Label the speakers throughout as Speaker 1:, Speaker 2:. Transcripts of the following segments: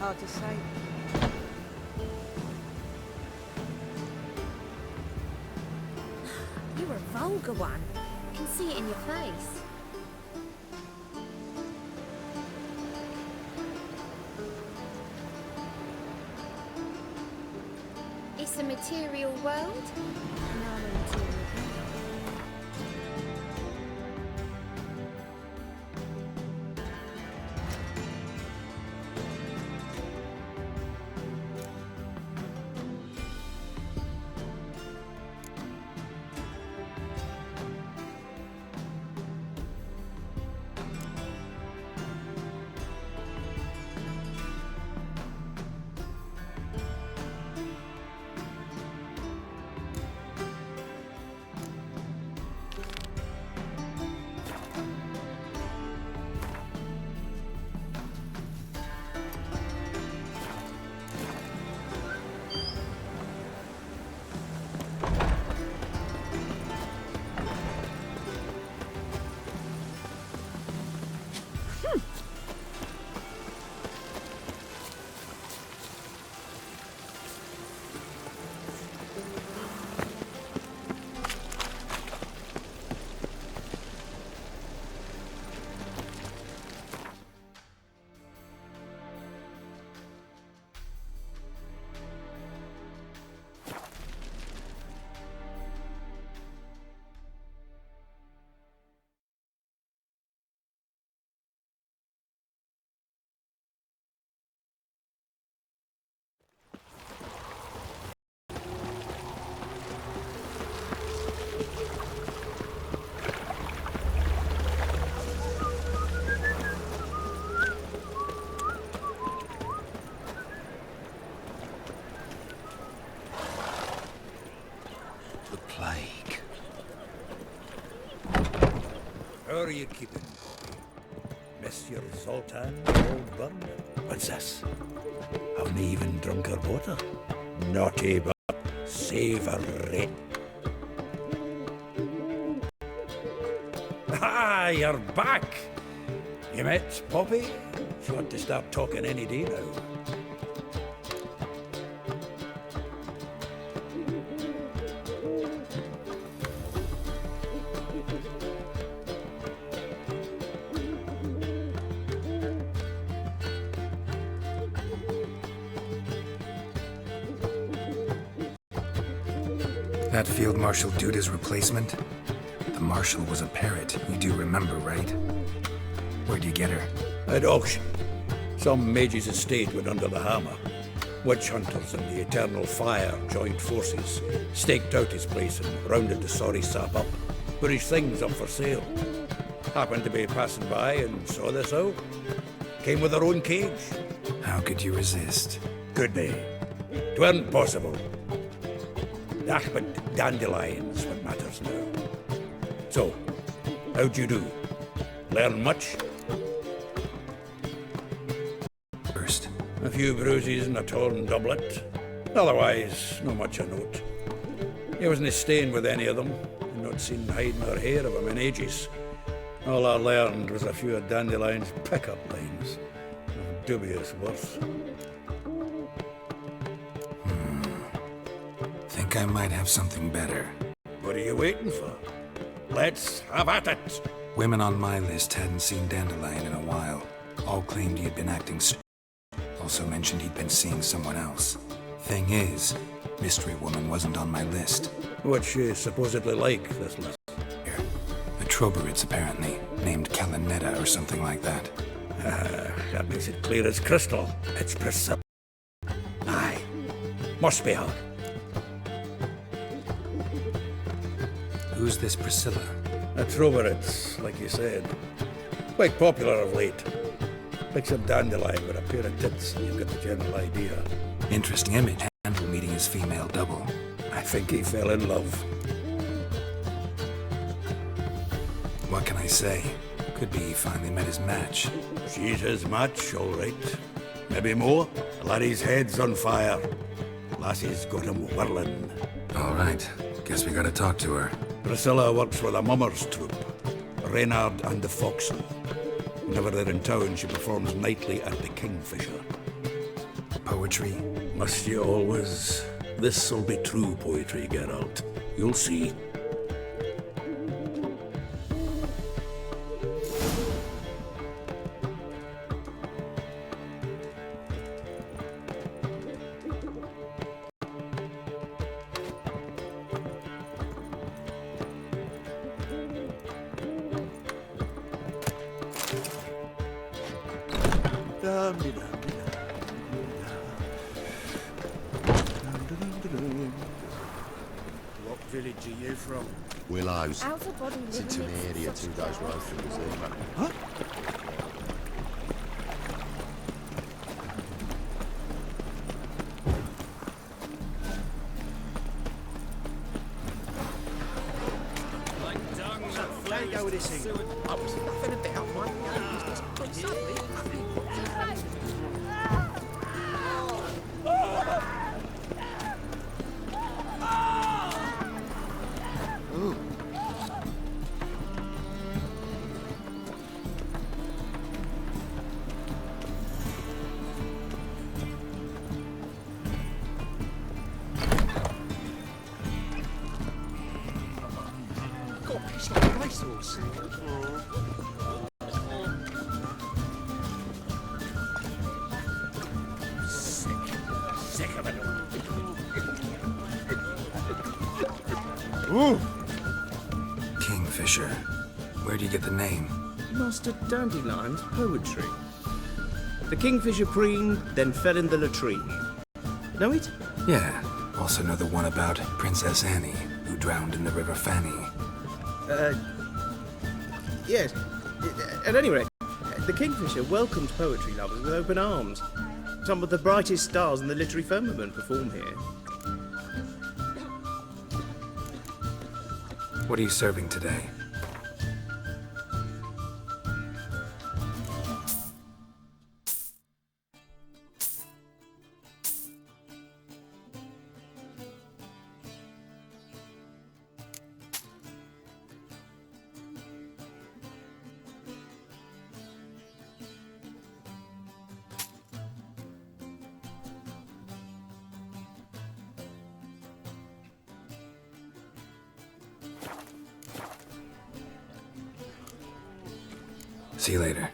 Speaker 1: Hard to say.
Speaker 2: You're a vulgar one. I can see it in your face. It's a material world, and I'm a material being.
Speaker 3: How are you keeping? Miss your Zoltan, old bun? What's this? Haven't even drunk her water? Naughty but savoury. Ah, you're back! You met Poppy? She wants to start talking any day now.
Speaker 4: That Field Marshal Duda's replacement? The Marshal was a parrot, you do remember, right? Where'd you get her?
Speaker 3: At auction. Some mage's estate went under the hammer. Witch hunters and the Eternal Fire joined forces, staked out his place and rounded the sorry sap up. Put his things up for sale. Happened to be passing by and saw this out. Came with her own cage.
Speaker 4: How could you resist?
Speaker 3: Could be. 'Tweren't possible. But dandelions what matters now. So, how'd you do? Learn much?
Speaker 4: First.
Speaker 3: A few bruises and a torn doublet. Otherwise, not much of note. He wasn't staying with any of them, and not seen hiding or hair of him in ages. All I learned was a few of Dandelion's pickup lines, of dubious worth.
Speaker 4: Think I might have something better.
Speaker 3: What are you waiting for? Let's have at it!
Speaker 4: Women on my list hadn't seen Dandelion in a while. All claimed he had been acting also mentioned he'd been seeing someone else. Thing is, Mystery Woman wasn't on my list.
Speaker 3: What's she supposedly like, this list?
Speaker 4: Here. A Troberits, apparently. Named Kalanetta or something like that.
Speaker 3: That makes it clear as crystal. It's Priscilla. Aye. Must be her.
Speaker 4: Who's this Priscilla?
Speaker 3: A Troberits, like you said. Quite popular of late. Picks up Dandelion with a pair of tits, and you've got the general idea.
Speaker 4: Interesting image. Handle meeting his female double.
Speaker 3: I think he fell in love.
Speaker 4: What can I say? Could be he finally met his match.
Speaker 3: She's his match, all right. Maybe more. Laddie's head's on fire. Lassie's got him whirling.
Speaker 4: All right. Guess we gotta talk to her.
Speaker 3: Priscilla works with a mummers troupe, Reynard and the Foxen. Whenever they're in town, she performs nightly at the Kingfisher.
Speaker 4: Poetry?
Speaker 3: Must you always? This'll be true poetry, Geralt. You'll see.
Speaker 1: What village are you from?
Speaker 5: Willows.
Speaker 2: Out of body
Speaker 5: It's into
Speaker 2: living
Speaker 5: an area
Speaker 2: makes
Speaker 5: 2
Speaker 2: such
Speaker 5: days
Speaker 2: a
Speaker 5: road from Zima. Huh?
Speaker 1: There you go with this thing. I was nothing about my business, but suddenly got a piece like a racehorse. Sick of it all.
Speaker 4: Kingfisher. Where do you get the name?
Speaker 6: Master Dandelion's poetry. The kingfisher preened, then fell in the latrine. Know it?
Speaker 4: Yeah. Also know the one about Princess Annie, who drowned in the River Fanny.
Speaker 6: Yes. At any rate, the kingfisher welcomed poetry lovers with open arms. Some of the brightest stars in the literary firmament perform here.
Speaker 4: What are you serving today? See you later.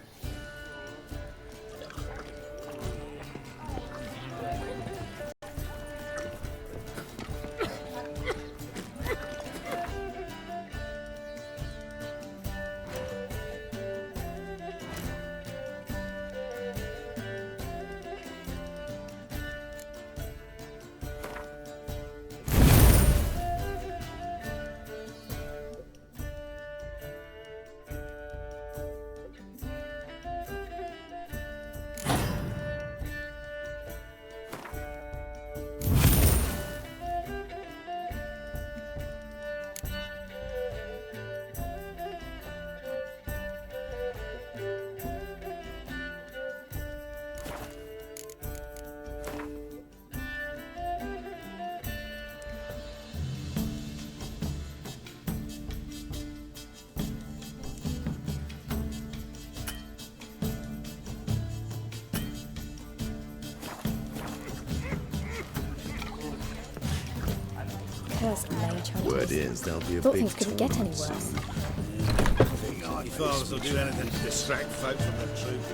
Speaker 2: Cursed mage hunters.
Speaker 5: Word is there'll be a
Speaker 2: Thought
Speaker 5: big
Speaker 2: things couldn't get any
Speaker 5: tournament
Speaker 2: worse.
Speaker 5: soon.
Speaker 1: Your fathers will do anything to distract folk from the truth.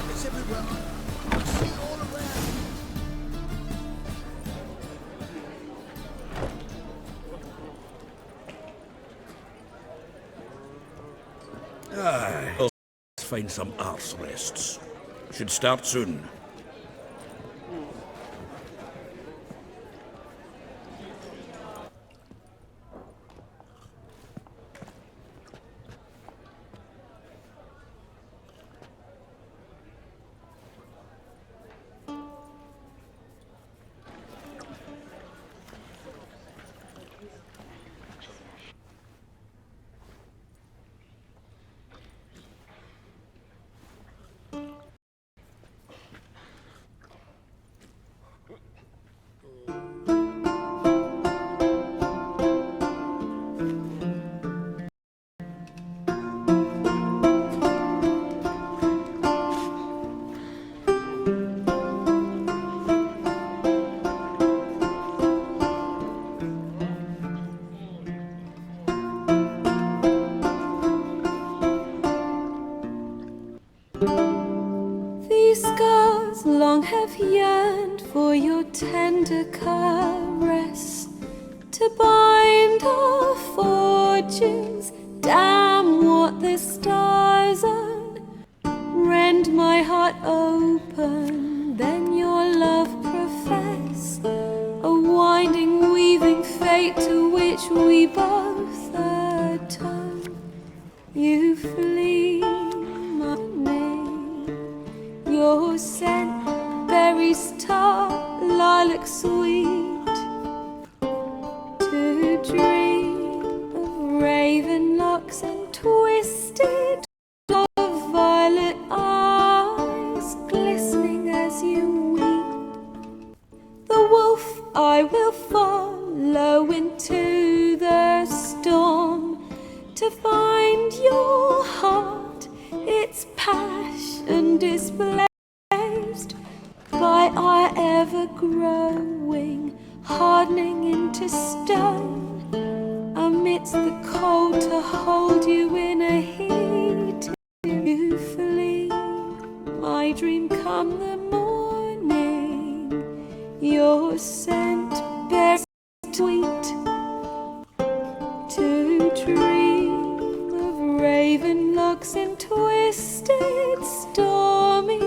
Speaker 1: It's everywhere. I see it all around.
Speaker 3: Aye. Let's find some arse rests. Should start soon.
Speaker 7: have yearned for your tender caress, to bind our fortunes. Damn what the stars rend my heart open, then your love profess, a winding, weaving fate to which we both atone. You flee my name, your scent berries tart, lilac sweet, to dream of raven locks and twisted of violet eyes glistening as you weep. The wolf I will follow into the storm, to find your heart, its passion displaced by our ever-growing, hardening into stone, amidst the cold to hold you in a heat. You flee, my dream come the morning, your scent bears sweet, to dream of raven locks and twisted stormy,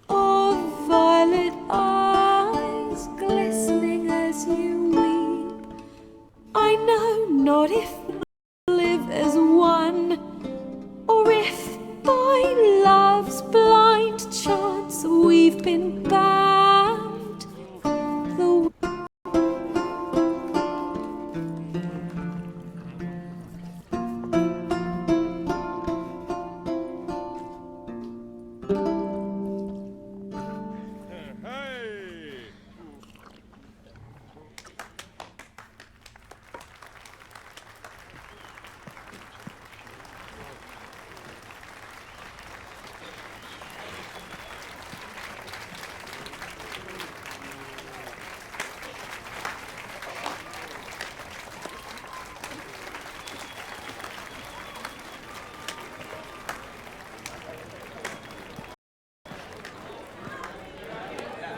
Speaker 7: of violet eyes glistening as you weep. I know not if we'll live as one, or if by love's blind chance we've been bound. The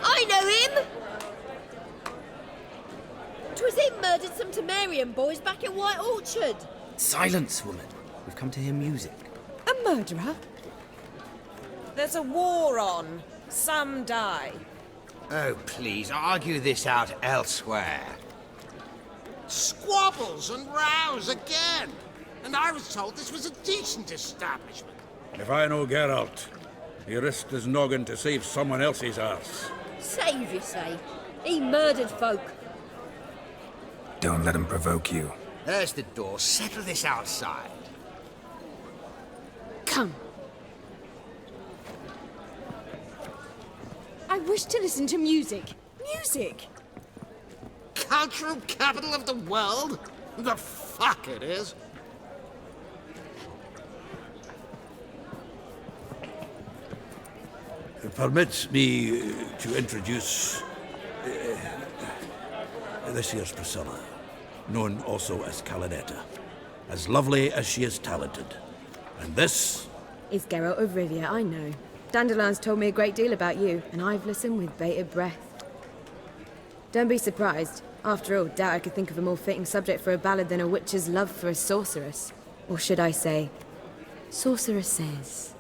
Speaker 8: I know him! 'Twas him murdered some Temerian boys back in White Orchard.
Speaker 6: Silence, woman. We've come to hear music.
Speaker 8: A murderer?
Speaker 9: There's a war on. Some die.
Speaker 1: Oh, please, argue this out elsewhere.
Speaker 10: Squabbles and rows again. And I was told this was a decent establishment.
Speaker 3: If I know Geralt, he risked his noggin to save someone else's arse.
Speaker 8: Save, you say? He murdered folk.
Speaker 4: Don't let him provoke you.
Speaker 1: There's the door. Settle this outside.
Speaker 8: Come.
Speaker 9: I wish to listen to music. Music!
Speaker 10: Cultural capital of the world? The fuck it is.
Speaker 3: Permits me to introduce this here's Priscilla, known also as Calinetta, as lovely as she is talented. And this
Speaker 11: is Geralt of Rivia, I know. Dandelion's told me a great deal about you, and I've listened with bated breath. Don't be surprised. After all, doubt I could think of a more fitting subject for a ballad than a witch's love for a sorceress. Or should I say, sorceresses.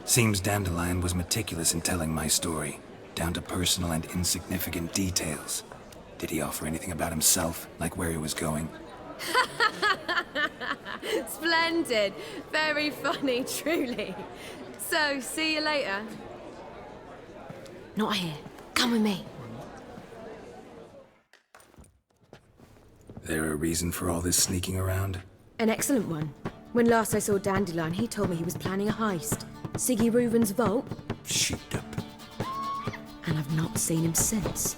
Speaker 4: Seems Dandelion was meticulous in telling my story, down to personal and insignificant details. Did he offer anything about himself, like where he was going?
Speaker 11: Splendid. Very funny, truly. So, see you later. Not here. Come with me.
Speaker 4: There a reason for all this sneaking around?
Speaker 11: An excellent one. When last I saw Dandelion, he told me he was planning a heist. Siggy Reuven's vault.
Speaker 3: sheeped up.
Speaker 11: And I've not seen him since.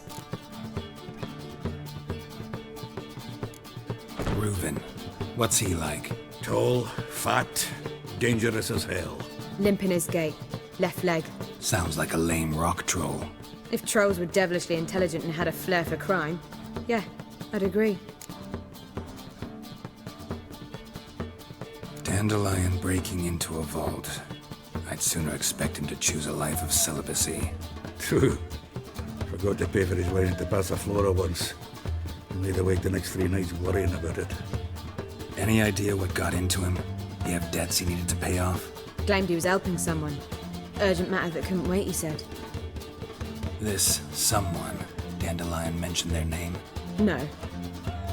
Speaker 4: Reuven. What's he like?
Speaker 3: Tall, fat, dangerous as hell.
Speaker 11: Limp in his gait. Left leg.
Speaker 4: Sounds like a lame rock troll.
Speaker 11: If trolls were devilishly intelligent and had a flair for crime, yeah, I'd agree.
Speaker 4: Dandelion breaking into a vault. I'd sooner expect him to choose a life of celibacy.
Speaker 3: True. Forgot to pay for his way into Passaflora once. And laid awake the next 3 nights worrying about it.
Speaker 4: Any idea what got into him? He have debts he needed to pay off?
Speaker 11: Claimed he was helping someone. Urgent matter that couldn't wait, he said.
Speaker 4: This someone, Dandelion mentioned their name?
Speaker 11: No.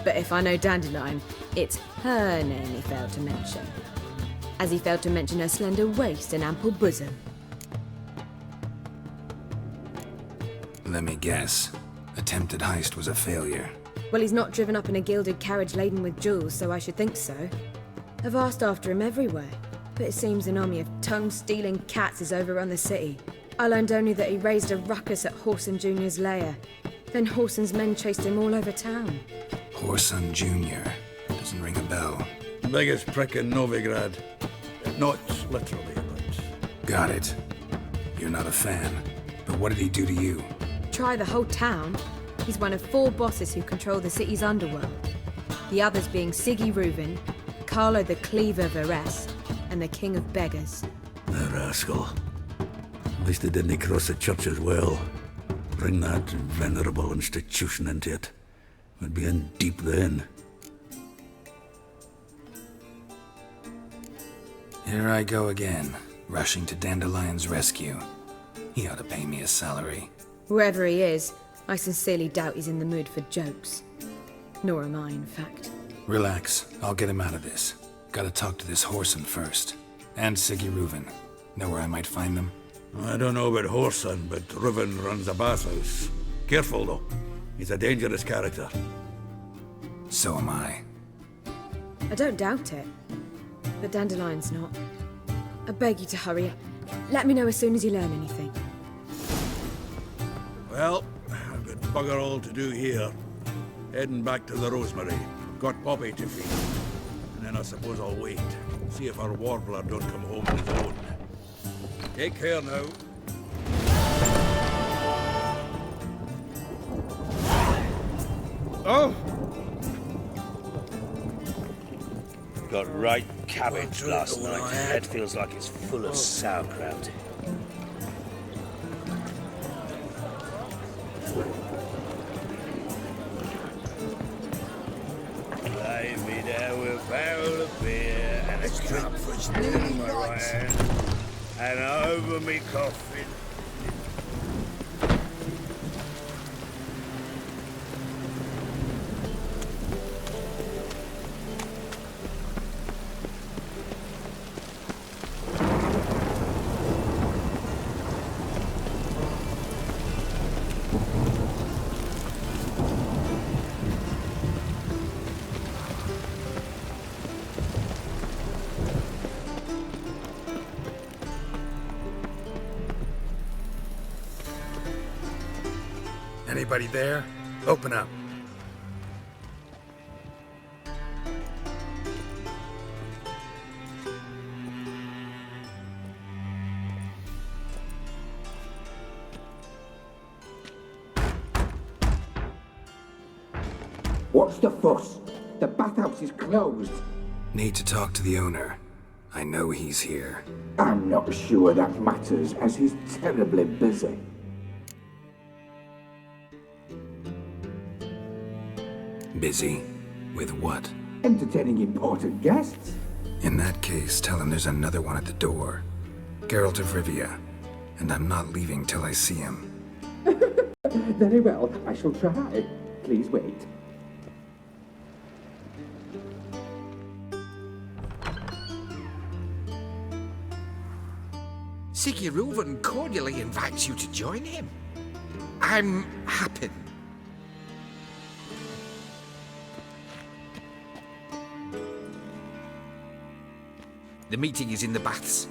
Speaker 11: But if I know Dandelion, it's her name he failed to mention. As he failed to mention her slender waist and ample bosom.
Speaker 4: Let me guess. Attempted heist was a failure.
Speaker 11: Well, he's not driven up in a gilded carriage laden with jewels, so I should think so. I've asked after him everywhere, but it seems an army of tongue-stealing cats has overrun the city. I learned only that he raised a ruckus at Whoreson Jr.'s lair. Then Whoreson's men chased him all over town.
Speaker 4: Whoreson Jr. Doesn't ring a bell.
Speaker 3: Biggest prick in Novigrad. Not literally, but...
Speaker 4: Got it. You're not a fan. But what did he do to you?
Speaker 11: Try the whole town. He's one of 4 bosses who control the city's underworld. The others being Siggy Reuven, Carlo the Cleaver Varese, and the King of Beggars.
Speaker 3: The rascal. At least he didn't cross the church as well. Bring that venerable institution into it. We'd be in deep then.
Speaker 4: Here I go again, rushing to Dandelion's rescue. He ought to pay me a salary.
Speaker 11: Wherever he is, I sincerely doubt he's in the mood for jokes. Nor am I, in fact.
Speaker 4: Relax, I'll get him out of this. Gotta talk to this Whoreson first. And Siggy Reuven. Know where I might find them?
Speaker 3: I don't know about Whoreson, but Reuven runs a bathhouse. Careful, though. He's a dangerous character.
Speaker 4: So am I.
Speaker 11: I don't doubt it. But Dandelion's not. I beg you to hurry. Let me know as soon as you learn anything.
Speaker 3: Well, I've got bugger all to do here. Heading back to the Rosemary. Got Poppy to feed. And then I suppose I'll wait. See if our warbler don't come home on his own. Take care now.
Speaker 6: Oh!
Speaker 12: Got right cabbage last night. Head feels like it's full of sauerkraut. Lay me down with a barrel of beer and a cup in my right hand, and over me coffin.
Speaker 4: Anybody there? Open up.
Speaker 13: What's the fuss? The bathhouse is closed.
Speaker 4: Need to talk to the owner. I know he's here.
Speaker 13: I'm not sure that matters, as he's terribly busy.
Speaker 4: Busy? With what?
Speaker 13: Entertaining important guests.
Speaker 4: In that case, tell him there's another one at the door. Geralt of Rivia. And I'm not leaving till I see him.
Speaker 13: Very well, I shall try. Please wait.
Speaker 10: Siggy Reuven cordially invites you to join him. I'm happy. The meeting is in the baths.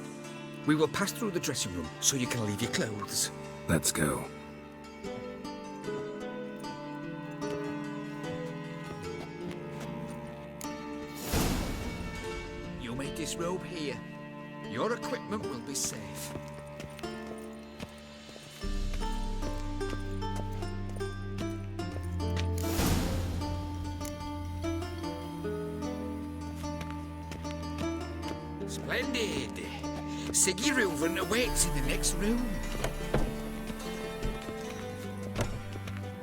Speaker 10: We will pass through the dressing room so you can leave your clothes.
Speaker 4: Let's go.
Speaker 10: You may disrobe here. Your equipment will be safe. Splendid. Siggy Reuven awaits in the next room.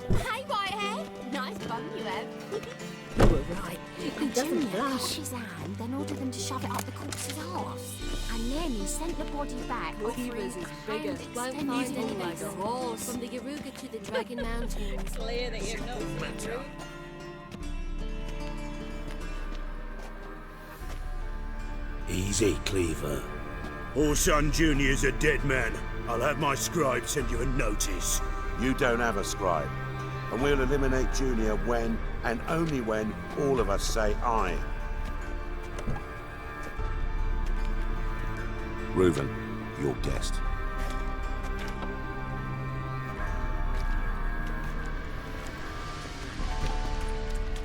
Speaker 8: Hey, Whitehead. Nice bum you have.
Speaker 2: You were right.
Speaker 8: And
Speaker 2: It doesn't
Speaker 8: Junior
Speaker 2: blush.
Speaker 8: pushed his hand, then ordered them to shove it up the corpse's arse. And then he sent the body back.
Speaker 2: Your heroes is bigger. Won't find any like a horse. From the Yaruga to the Dragon Mountains.
Speaker 9: Clear that you know.
Speaker 12: Easy, Cleaver. Orson Jr.'s a dead man. I'll have my scribe send you a notice.
Speaker 5: You don't have a scribe. And we'll eliminate Junior when, and only when, all of us say aye. Reuven, your guest.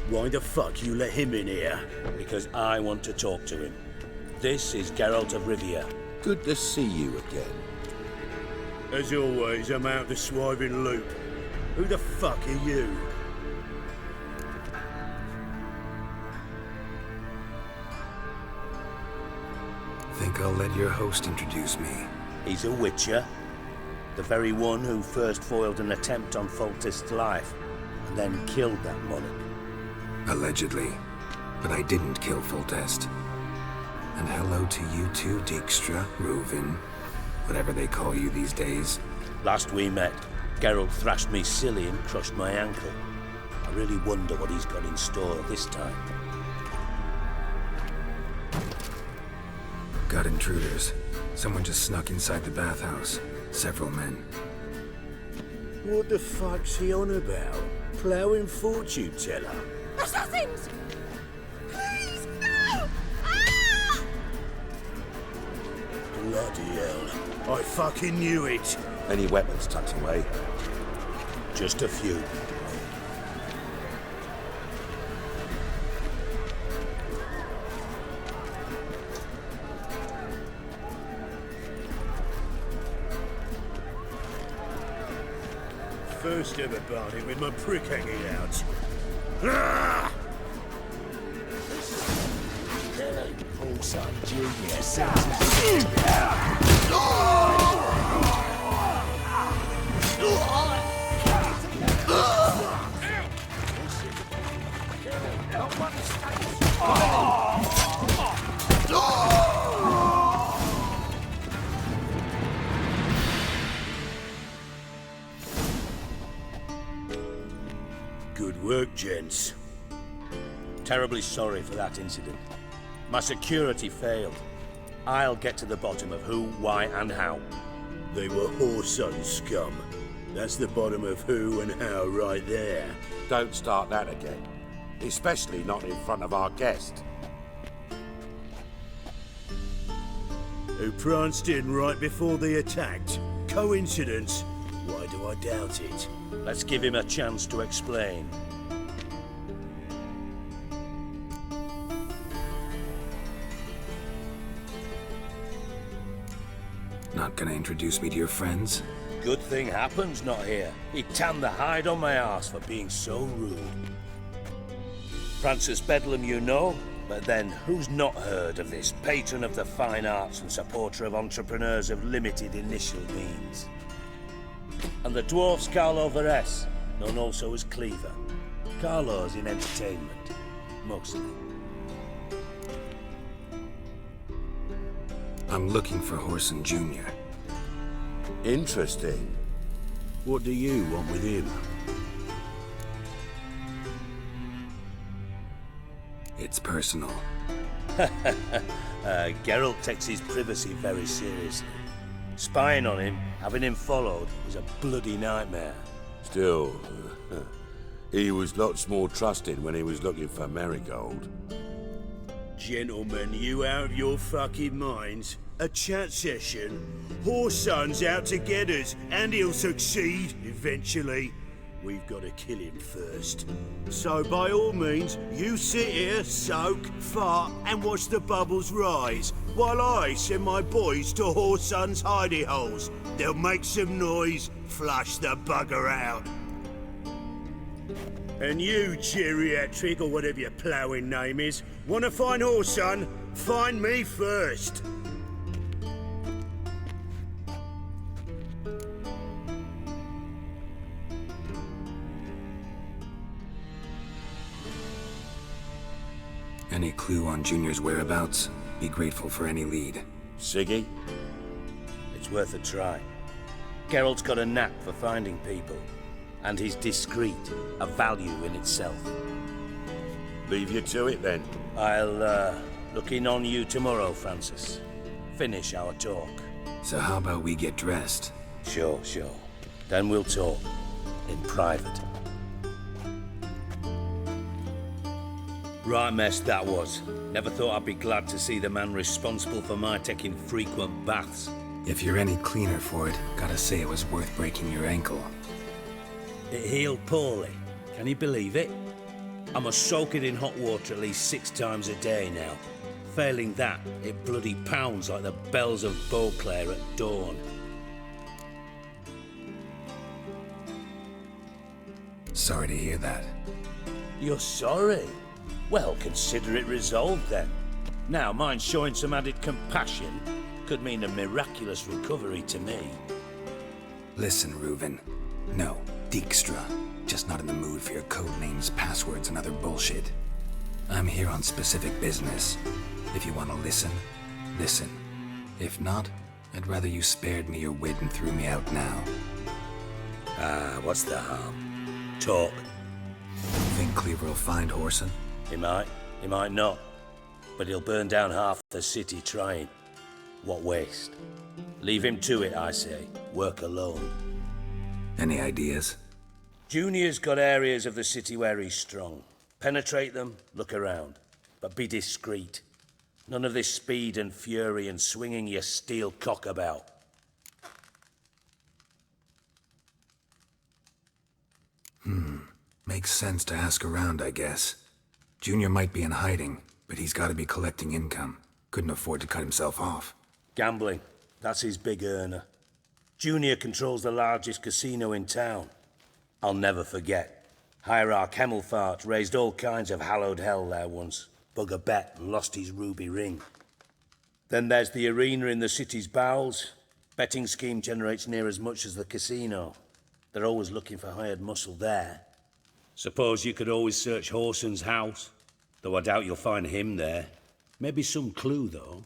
Speaker 12: Why the fuck you let him in here?
Speaker 14: Because I want to talk to him. This is Geralt of Rivia.
Speaker 5: Good to see you again.
Speaker 12: As always, I'm out the swiving loop. Who the fuck are you?
Speaker 4: Think I'll let your host introduce me.
Speaker 14: He's a witcher. The very one who first foiled an attempt on Foltest's life, and then killed that monarch.
Speaker 4: Allegedly. But I didn't kill Foltest. And hello to you too, Dijkstra, Reuven, whatever they call you these days.
Speaker 14: Last we met, Geralt thrashed me silly and crushed my ankle. I really wonder what he's got in store this time.
Speaker 4: Got intruders. Someone just snuck inside the bathhouse. Several men.
Speaker 12: What the fuck's he on about? Ploughing fortune teller?
Speaker 8: Assassins! Please, no! Ah!
Speaker 12: Bloody hell. I fucking knew it.
Speaker 5: Any weapons tucked away?
Speaker 14: Just a few.
Speaker 12: First ever party with my prick hanging out. Ah!
Speaker 1: Son Junior
Speaker 12: Good work, gents.
Speaker 14: Terribly sorry for that incident. My security failed. I'll get to the bottom of who, why, and how.
Speaker 12: They were whoreson scum. That's the bottom of who and how right there.
Speaker 5: Don't start that again. Especially not in front of our guest.
Speaker 12: Who pranced in right before they attacked. Coincidence? Why do I doubt it?
Speaker 14: Let's give him a chance to explain.
Speaker 4: Not gonna introduce me to your friends?
Speaker 14: Good thing Happen's not here. He tanned the hide on my arse for being so rude. Francis Bedlam you know, but then who's not heard of this patron of the fine arts and supporter of entrepreneurs of limited initial means? And the dwarf's Carlo Veres, known also as Cleaver. Carlo's in entertainment, mostly.
Speaker 4: I'm looking for Whoreson Jr.
Speaker 12: Interesting. What do you want with him?
Speaker 4: It's personal.
Speaker 14: Geralt takes his privacy very seriously. Spying on him, having him followed, is a bloody nightmare.
Speaker 5: Still, he was lots more trusting when he was looking for Marigold.
Speaker 12: Gentlemen, you out of your fucking minds? A chat session? Whoreson's out to get us, and he'll succeed, eventually. We've got to kill him first. So by all means, you sit here, soak, fart, and watch the bubbles rise, while I send my boys to Whoreson's hidey holes. They'll make some noise, flush the bugger out. And you, geriatric, or whatever your ploughing name is, wanna find Whoreson? Find me first.
Speaker 4: Any clue on Junior's whereabouts? Be grateful for any lead.
Speaker 14: Siggy? It's worth a try. Geralt's got a knack for finding people, and he's discreet, a value in itself.
Speaker 5: Leave you to it then.
Speaker 14: I'll look in on you tomorrow, Francis. Finish our talk.
Speaker 4: So how about we get dressed?
Speaker 14: Sure. Then we'll talk. In private. Right mess that was. Never thought I'd be glad to see the man responsible for my taking frequent baths.
Speaker 4: If you're any cleaner for it, gotta say it was worth breaking your ankle.
Speaker 14: It healed poorly. Can you believe it? I must soak it in hot water at least 6 times a day now. Failing that, it bloody pounds like the bells of Beauclair at dawn.
Speaker 4: Sorry to hear that.
Speaker 14: You're sorry? Well, consider it resolved then. Now, mind showing some added compassion could mean a miraculous recovery to me.
Speaker 4: Listen, Reuven. No, Dijkstra. Just not in the mood for your code names, passwords, and other bullshit. I'm here on specific business. If you want to listen, listen. If not, I'd rather you spared me your wit and threw me out now.
Speaker 14: What's the harm? Talk.
Speaker 4: Think Cleaver will find Whoreson?
Speaker 14: He might not. But he'll burn down half the city trying. What waste. Leave him to it, I say. Work alone.
Speaker 4: Any ideas?
Speaker 14: Junior's got areas of the city where he's strong. Penetrate them, look around. But be discreet. None of this speed and fury and swinging your steel cock about.
Speaker 4: Makes sense to ask around, I guess. Junior might be in hiding, but he's gotta be collecting income. Couldn't afford to cut himself off.
Speaker 14: Gambling. That's his big earner. Junior controls the largest casino in town. I'll never forget. Hierarch Hemmelfart raised all kinds of hallowed hell there once. Bug a bet and lost his ruby ring. Then there's the arena in the city's bowels. Betting scheme generates near as much as the casino. They're always looking for hired muscle there. Suppose you could always search Whoreson's house, though I doubt you'll find him there. Maybe some clue, though.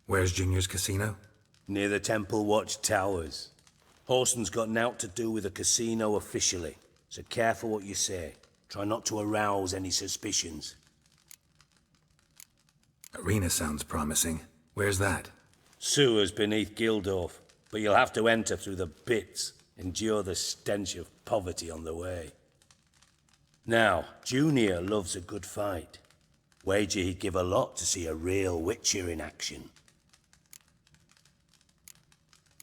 Speaker 4: Where's Junior's casino?
Speaker 14: Near the Temple Watch Towers. Whoreson's got nought to do with the casino officially, so careful what you say. Try not to arouse any suspicions.
Speaker 4: Arena sounds promising. Where's that?
Speaker 14: Sewers beneath Gildorf, but you'll have to enter through the pits, endure the stench of poverty on the way. Now, Junior loves a good fight. Wager he'd give a lot to see a real Witcher in action.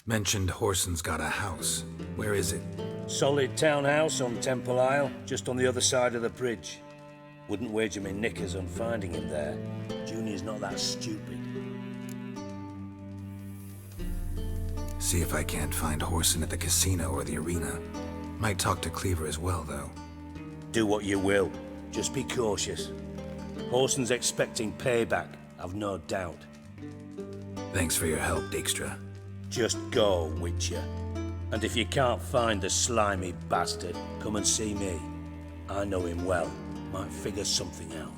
Speaker 4: Mentioned Whoreson's got a house. Where is it?
Speaker 14: Solid townhouse on Temple Isle, just on the other side of the bridge. Wouldn't wager me knickers on finding him there. Junior's not that stupid.
Speaker 4: See if I can't find Whoreson at the casino or the arena. Might talk to Cleaver as well, though.
Speaker 14: Do what you will. Just be cautious. Whoreson's expecting payback, I've no doubt.
Speaker 4: Thanks for your help, Dijkstra.
Speaker 14: Just go, Witcher. And if you can't find the slimy bastard, come and see me. I know him well. Might figure something out.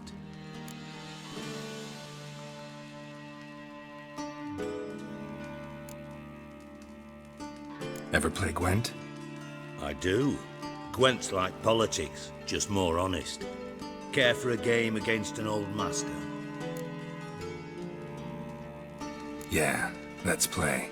Speaker 4: Ever play Gwent?
Speaker 14: I do. Gwent's like politics, just more honest. Care for a game against an old master?
Speaker 4: Yeah, let's play.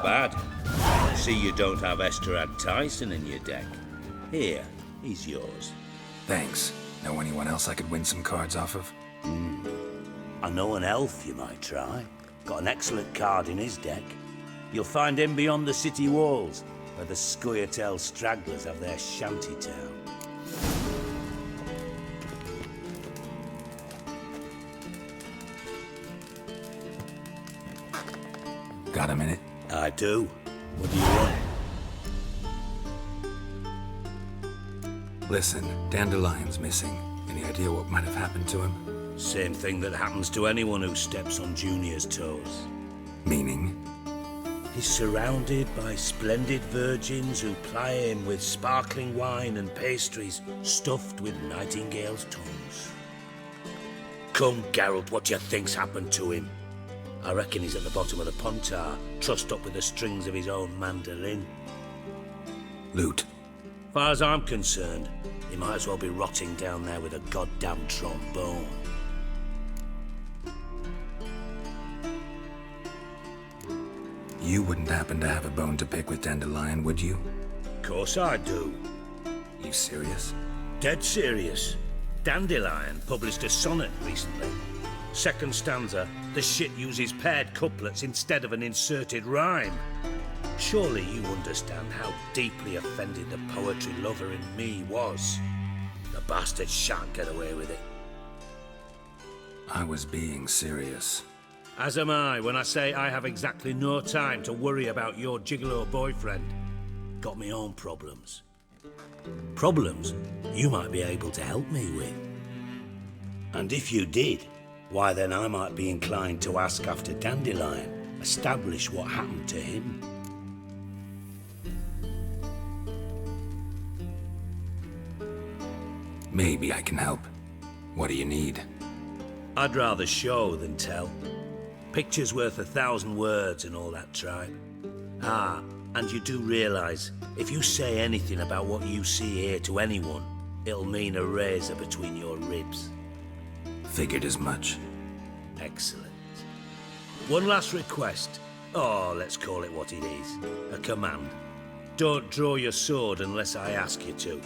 Speaker 14: bad. See you don't have Esterad Tyson in your deck. Here, he's yours.
Speaker 4: Thanks. Know anyone else I could win some cards off of?
Speaker 14: I know an elf you might try. Got an excellent card in his deck. You'll find him beyond the city walls, where the Scoia'tael stragglers have their shanty town.
Speaker 4: Got a minute?
Speaker 14: I do. What do you want?
Speaker 4: Listen, Dandelion's missing. Any idea what might have happened to him?
Speaker 14: Same thing that happens to anyone who steps on Junior's toes.
Speaker 4: Meaning?
Speaker 14: He's surrounded by splendid virgins who ply him with sparkling wine and pastries stuffed with nightingales' tongues. Come, Geralt, what do you think's happened to him? I reckon he's at the bottom of the Pontar, trussed up with the strings of his own mandolin.
Speaker 4: Loot.
Speaker 14: Far as I'm concerned, he might as well be rotting down there with a goddamn trombone.
Speaker 4: You wouldn't happen to have a bone to pick with Dandelion, would you?
Speaker 14: Course I do.
Speaker 4: You serious?
Speaker 14: Dead serious. Dandelion published a sonnet recently. Second stanza, the shit uses paired couplets instead of an inserted rhyme. Surely you understand how deeply offended the poetry lover in me was. The bastard shan't get away with it.
Speaker 4: I was being serious.
Speaker 14: As am I when I say I have exactly no time to worry about your gigolo boyfriend. Got me own problems. Problems you might be able to help me with. And if you did, why then I might be inclined to ask after Dandelion, establish what happened to him.
Speaker 4: Maybe I can help. What do you need?
Speaker 14: I'd rather show than tell. Picture's worth 1,000 words and all that tribe. Ah, and you do realise, if you say anything about what you see here to anyone, it'll mean a razor between your ribs.
Speaker 4: Figured as much.
Speaker 14: Excellent. One last request. Oh, let's call it what it is. A command. Don't draw your sword unless I ask you to.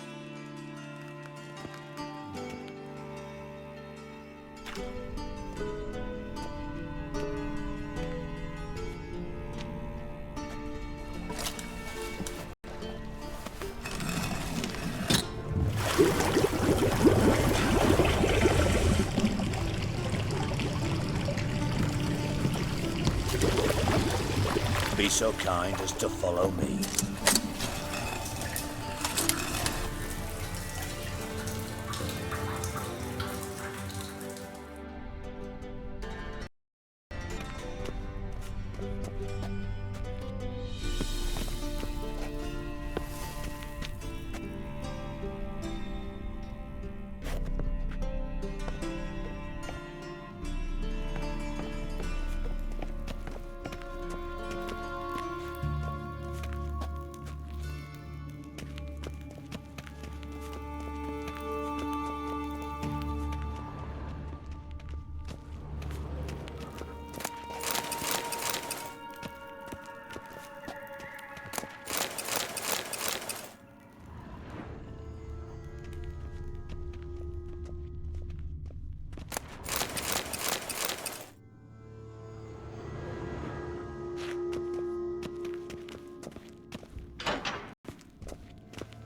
Speaker 14: Be so kind as to follow me.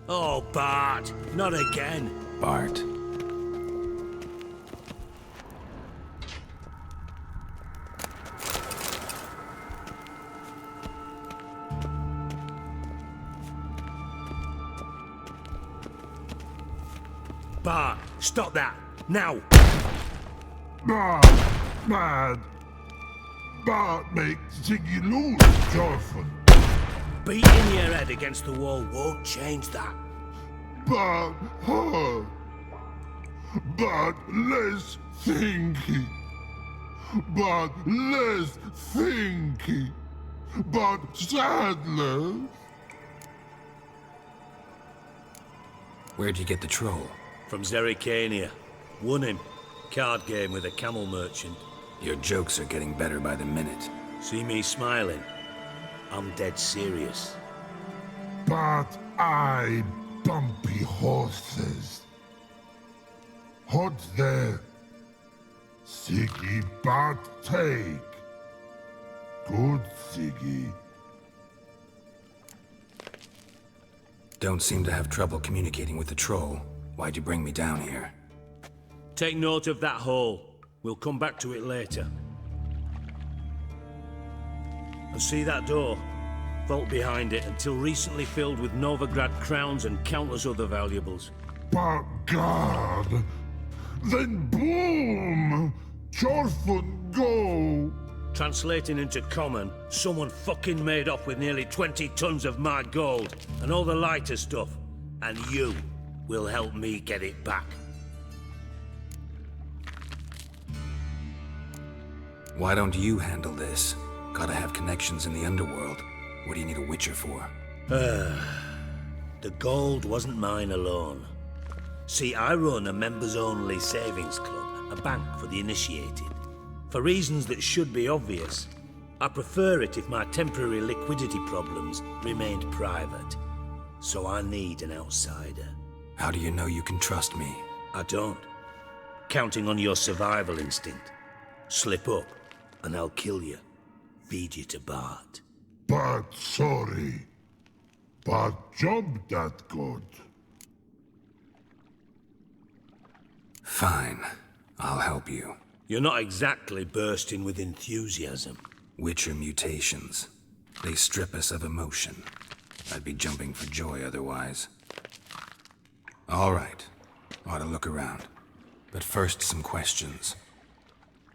Speaker 14: Oh, Bart, not again.
Speaker 4: Bart.
Speaker 14: Bart, stop that, now!
Speaker 15: Bart, mad. Bart makes Ziggy lose often.
Speaker 14: Beating your head against the wall won't change that.
Speaker 15: But hard. But less thinky. But less thinky. But sadler.
Speaker 4: Where'd you get the troll?
Speaker 14: From Zerrikania. Won him. Card game with a camel merchant.
Speaker 4: Your jokes are getting better by the minute.
Speaker 14: See me smiling? I'm dead serious.
Speaker 15: But I bumpy horses. Hot there. Siggy but take. Good Siggy.
Speaker 4: Don't seem to have trouble communicating with the troll. Why'd you bring me down here?
Speaker 14: Take note of that hole. We'll come back to it later. And see that door? Vault behind it, until recently filled with Novigrad crowns and countless other valuables.
Speaker 15: But God! Then boom! Chorfun go!
Speaker 14: Translating into common, someone fucking made off with nearly 20 tons of my gold, and all the lighter stuff. And you will help me get it back.
Speaker 4: Why don't you handle this? Gotta have connections in the underworld. What do you need a witcher for?
Speaker 14: The gold wasn't mine alone. See, I run a members-only savings club, a bank for the initiated. For reasons that should be obvious, I prefer it if my temporary liquidity problems remained private. So I need an outsider.
Speaker 4: How do you know you can trust me?
Speaker 14: I don't. Counting on your survival instinct. Slip up, and I'll kill you. Feed you to Bart.
Speaker 15: But sorry. But job that good.
Speaker 4: Fine. I'll help you.
Speaker 14: You're not exactly bursting with enthusiasm.
Speaker 4: Witcher mutations. They strip us of emotion. I'd be jumping for joy otherwise. All right. Ought to look around. But first, some questions.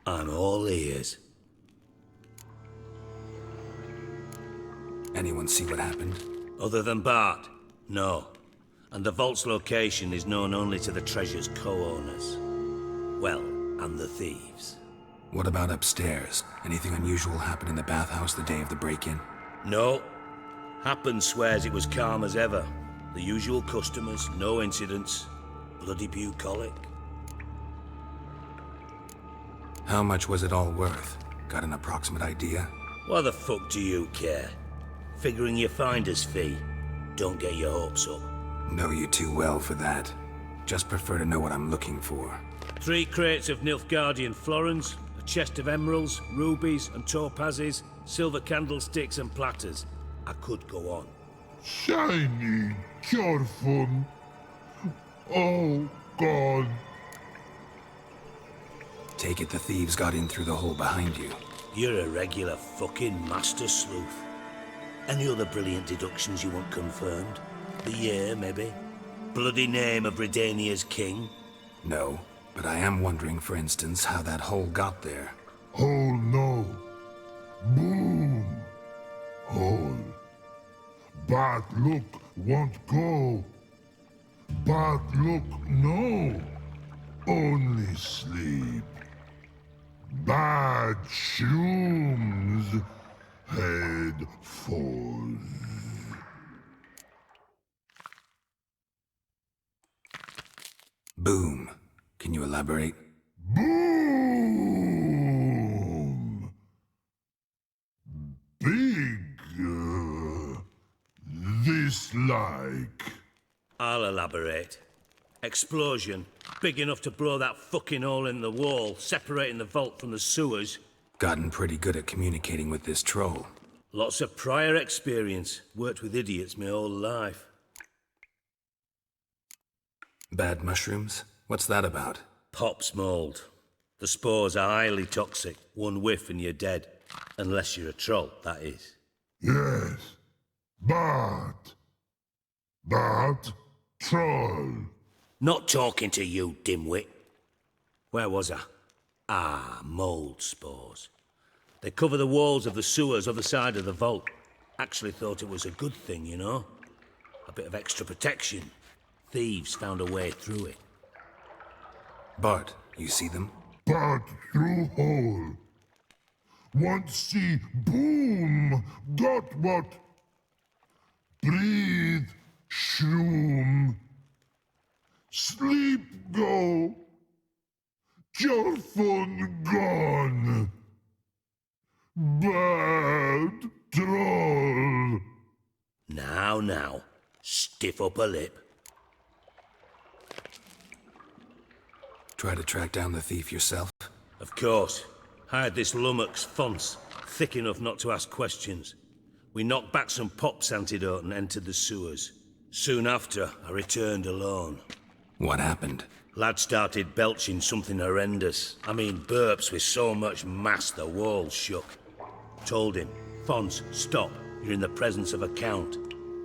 Speaker 14: I'm all ears.
Speaker 4: Anyone see what happened?
Speaker 14: Other than Bart? No. And the vault's location is known only to the treasure's co-owners. Well, and the thieves.
Speaker 4: What about upstairs? Anything unusual happen in the bathhouse the day of the break-in?
Speaker 14: No. Happen swears it was calm as ever. The usual customers, no incidents. Bloody bucolic.
Speaker 4: How much was it all worth? Got an approximate idea?
Speaker 14: Why the fuck do you care? Figuring your finder's fee. Don't get your hopes up.
Speaker 4: Know you too well for that. Just prefer to know what I'm looking for.
Speaker 14: 3 crates of Nilfgaardian florins, a chest of emeralds, rubies and topazes, silver candlesticks and platters. I could go on.
Speaker 15: Shiny, Chorfun. Oh, God.
Speaker 4: Take it the thieves got in through the hole behind you.
Speaker 14: You're a regular fucking master sleuth. Any other brilliant deductions you want confirmed? The year, maybe? Bloody name of Redania's king?
Speaker 4: No, but I am wondering, for instance, how that hole got there.
Speaker 15: Hole no. Boom. Hole. But look won't go. But look no. Only sleep. Bad shrooms. Head falls.
Speaker 4: Boom. Can you elaborate?
Speaker 15: Boom! Big. This like.
Speaker 14: I'll elaborate. Explosion. Big enough to blow that fucking hole in the wall, separating the vault from the sewers.
Speaker 4: Gotten pretty good at communicating with this troll.
Speaker 14: Lots of prior experience. Worked with idiots my whole life.
Speaker 4: Bad mushrooms? What's that about?
Speaker 14: Pops mold. The spores are highly toxic. One whiff and you're dead. Unless you're a troll, that is.
Speaker 15: Yes. But troll.
Speaker 14: Not talking to you, dimwit. Where was I? Ah, mold spores. They cover the walls of the sewers other side of the vault. Actually thought it was a good thing, you know? A bit of extra protection. Thieves found a way through it.
Speaker 4: Bart, you see them?
Speaker 15: But through hole. Want see boom. Got what? Breathe. Shroom. Sleep go. Your phone gone. Bad troll.
Speaker 14: Now, stiff upper lip.
Speaker 4: Try to track down the thief yourself?
Speaker 14: Of course. Hired this lummox Fonce, thick enough not to ask questions. We knocked back some pops antidote and entered the sewers. Soon after, I returned alone.
Speaker 4: What happened?
Speaker 14: Lad started belching something horrendous. I mean, burps with so much mass the walls shook. Told him, Fonce, stop. You're in the presence of a count.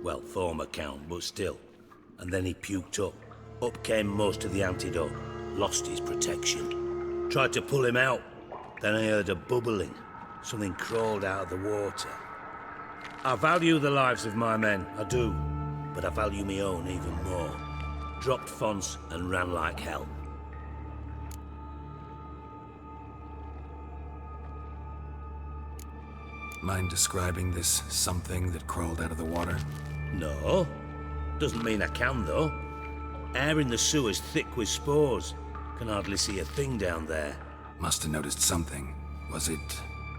Speaker 14: Well, former count, but still. And then he puked up. Up came most of the antidote. Lost his protection. Tried to pull him out. Then I heard a bubbling. Something crawled out of the water. I value the lives of my men, I do. But I value my own even more. Dropped Fonce and ran like hell.
Speaker 4: Mind describing this something that crawled out of the water?
Speaker 14: No. Doesn't mean I can, though. Air in the sewer's thick with spores. Can hardly see a thing down there.
Speaker 4: Must have noticed something. Was it...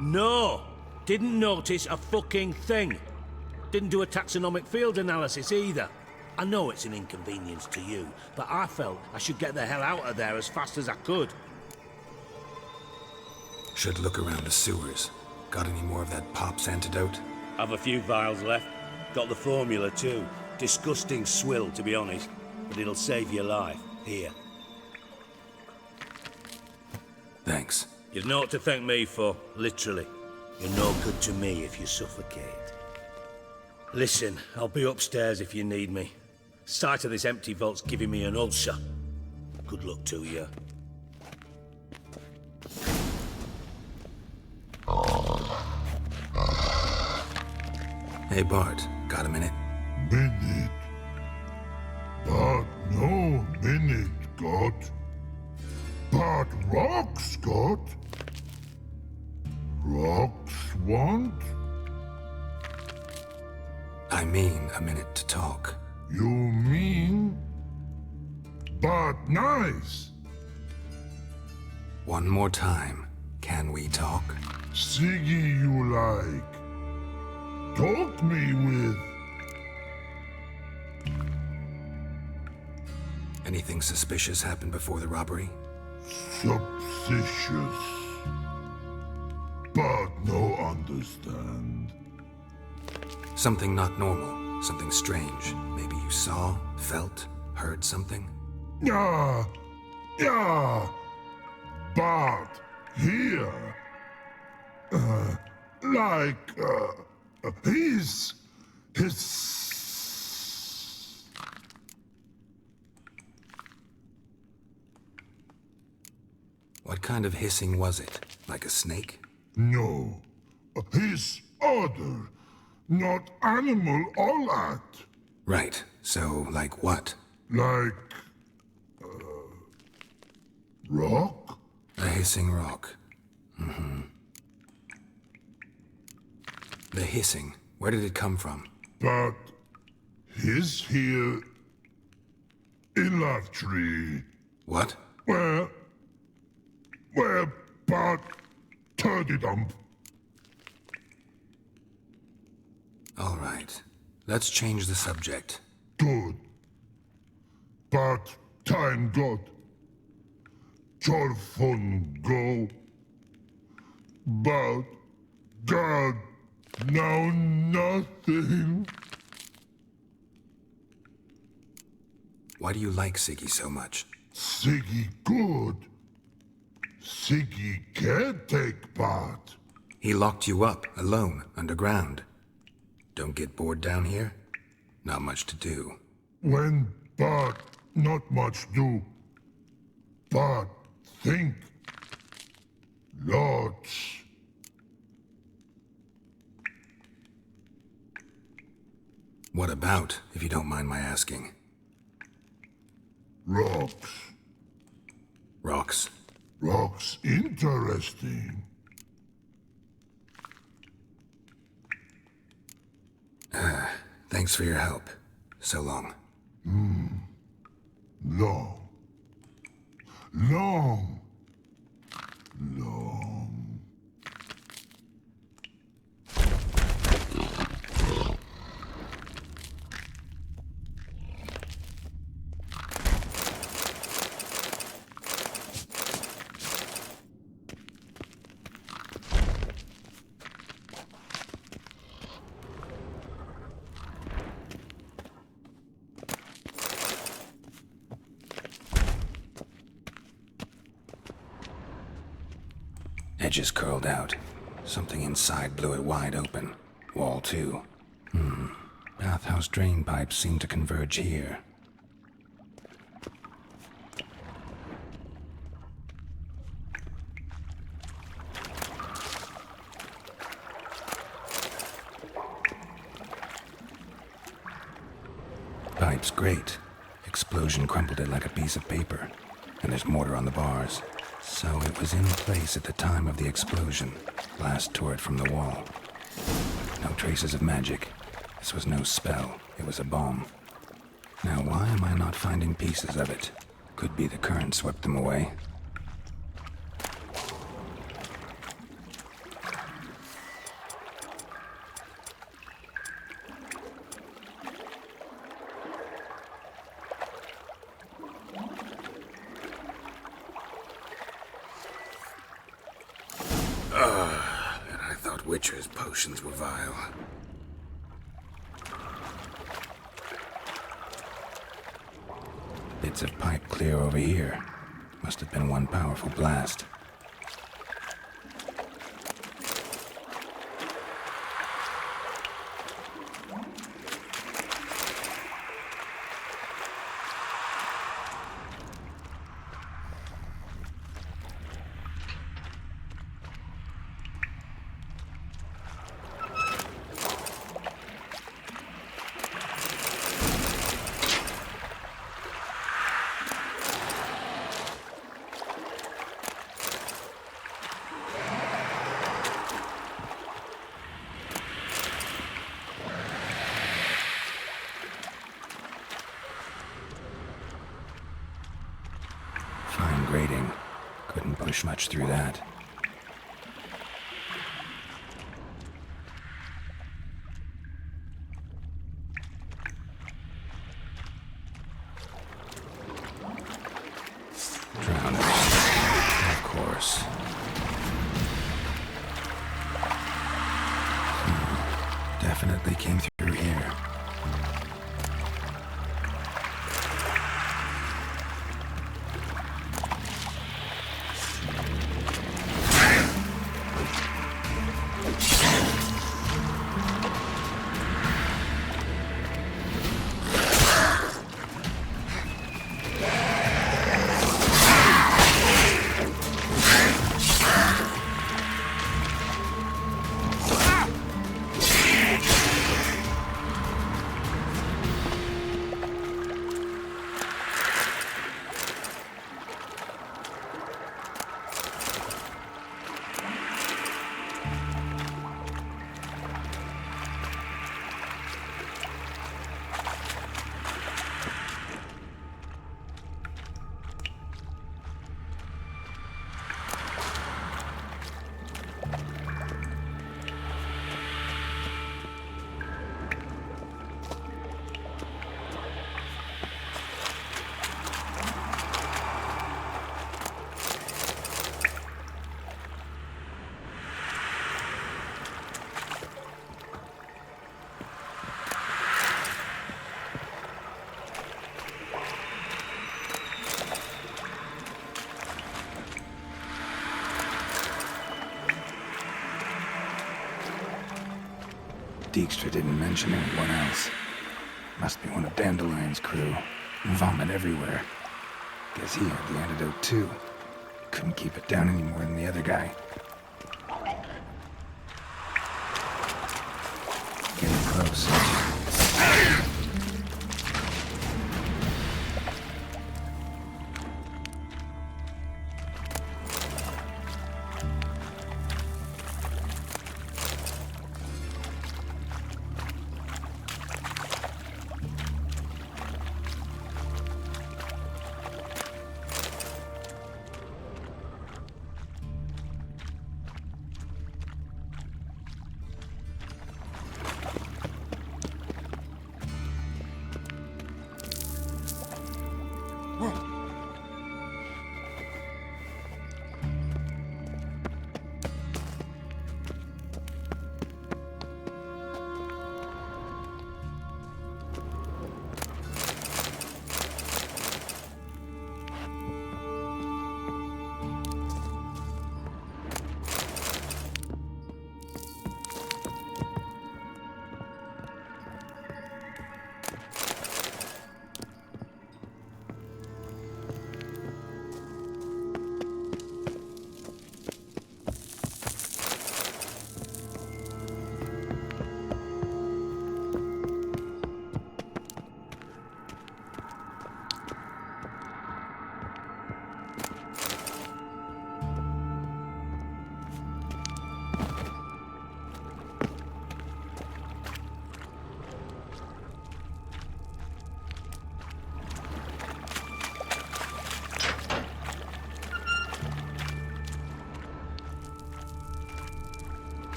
Speaker 14: No! Didn't notice a fucking thing. Didn't do a taxonomic field analysis either. I know it's an inconvenience to you, but I felt I should get the hell out of there as fast as I could.
Speaker 4: Should look around the sewers. Got any more of that Pop's antidote?
Speaker 14: I've a few vials left. Got the formula too. Disgusting swill, to be honest. But it'll save your life. Here.
Speaker 4: Thanks.
Speaker 14: You've naught to thank me for, literally. You're no good to me if you suffocate. Listen, I'll be upstairs if you need me. Sight of this empty vault's giving me an ulcer. Good luck to you.
Speaker 4: Hey Bart, got a minute?
Speaker 15: Minute. But no minute got. But rocks got. Rocks want?
Speaker 4: I mean a minute to talk.
Speaker 15: You mean? But nice.
Speaker 4: One more time. Can we talk?
Speaker 15: Siggy you like. Talk me with.
Speaker 4: Anything suspicious happened before the robbery?
Speaker 15: Suspicious. But no understand.
Speaker 4: Something not normal. Something strange. Maybe you saw, felt, heard something?
Speaker 15: Yeah. But here. His.
Speaker 4: What kind of hissing was it? Like a snake?
Speaker 15: No. His other. Not animal all at.
Speaker 4: Right. So, like what?
Speaker 15: Like. Rock?
Speaker 4: A hissing rock. Mm-hmm. The hissing. Where did it come from?
Speaker 15: But. His here. In Love Tree.
Speaker 4: What?
Speaker 15: Where, but. Turdy dump.
Speaker 4: All right. Let's change the subject.
Speaker 15: Good. But time got. Jorfun go. But God, now nothing.
Speaker 4: Why do you like Siggy so much?
Speaker 15: Siggy good. Siggy can't take part.
Speaker 4: He locked you up, alone, underground. Don't get bored down here? Not much to do.
Speaker 15: When but not much do. But think. Lots.
Speaker 4: What about, if you don't mind my asking?
Speaker 15: Rocks.
Speaker 4: Rocks?
Speaker 15: Rocks interesting.
Speaker 4: Thanks for your help. So long.
Speaker 15: Long. Long.
Speaker 4: Edges curled out. Something inside blew it wide open. Wall too. Bathhouse drain pipes seem to converge here. Pipe's great. Explosion crumpled it like a piece of paper. And there's mortar on the bars. So it was in place at the time of the explosion. Blast tore it from the wall. No traces of magic. This was no spell. It was a bomb. Now why am I not finding pieces of it? Could be the current swept them away. And I thought Witcher's potions were vile. Bits of pipe clear over here. Must have been one powerful blast. Fine grating. Couldn't push much through that. Drowners. Of course. Definitely came through here. Dijkstra didn't mention anyone else. Must be one of Dandelion's crew. Vomit everywhere. Guess he had the antidote too. Couldn't keep it down any more than the other guy. Getting close.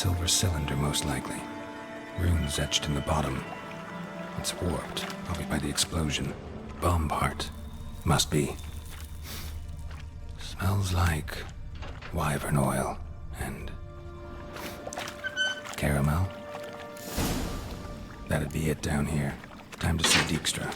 Speaker 4: silver cylinder, most likely. Runes etched in the bottom. It's warped, probably by the explosion. Bomb part. Must be. Smells like wyvern oil and caramel. That'd be it down here. Time to see Dijkstra.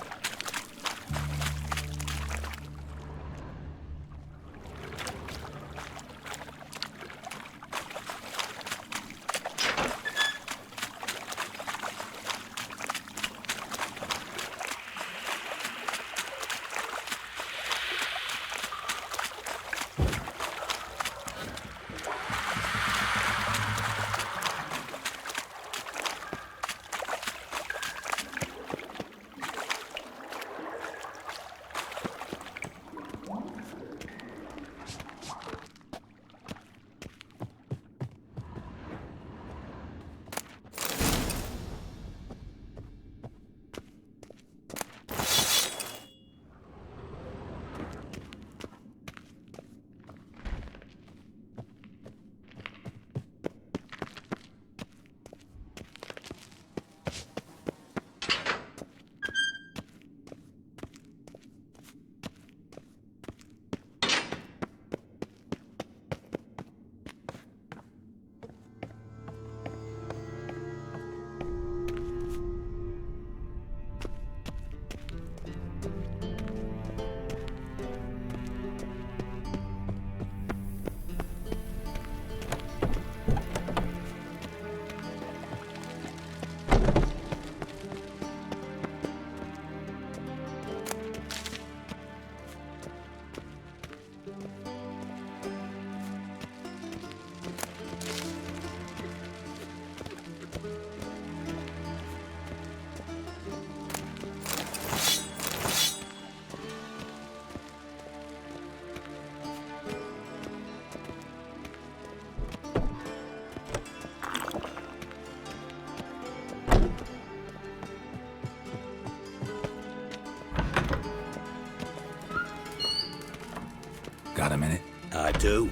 Speaker 4: Got a minute?
Speaker 12: I do.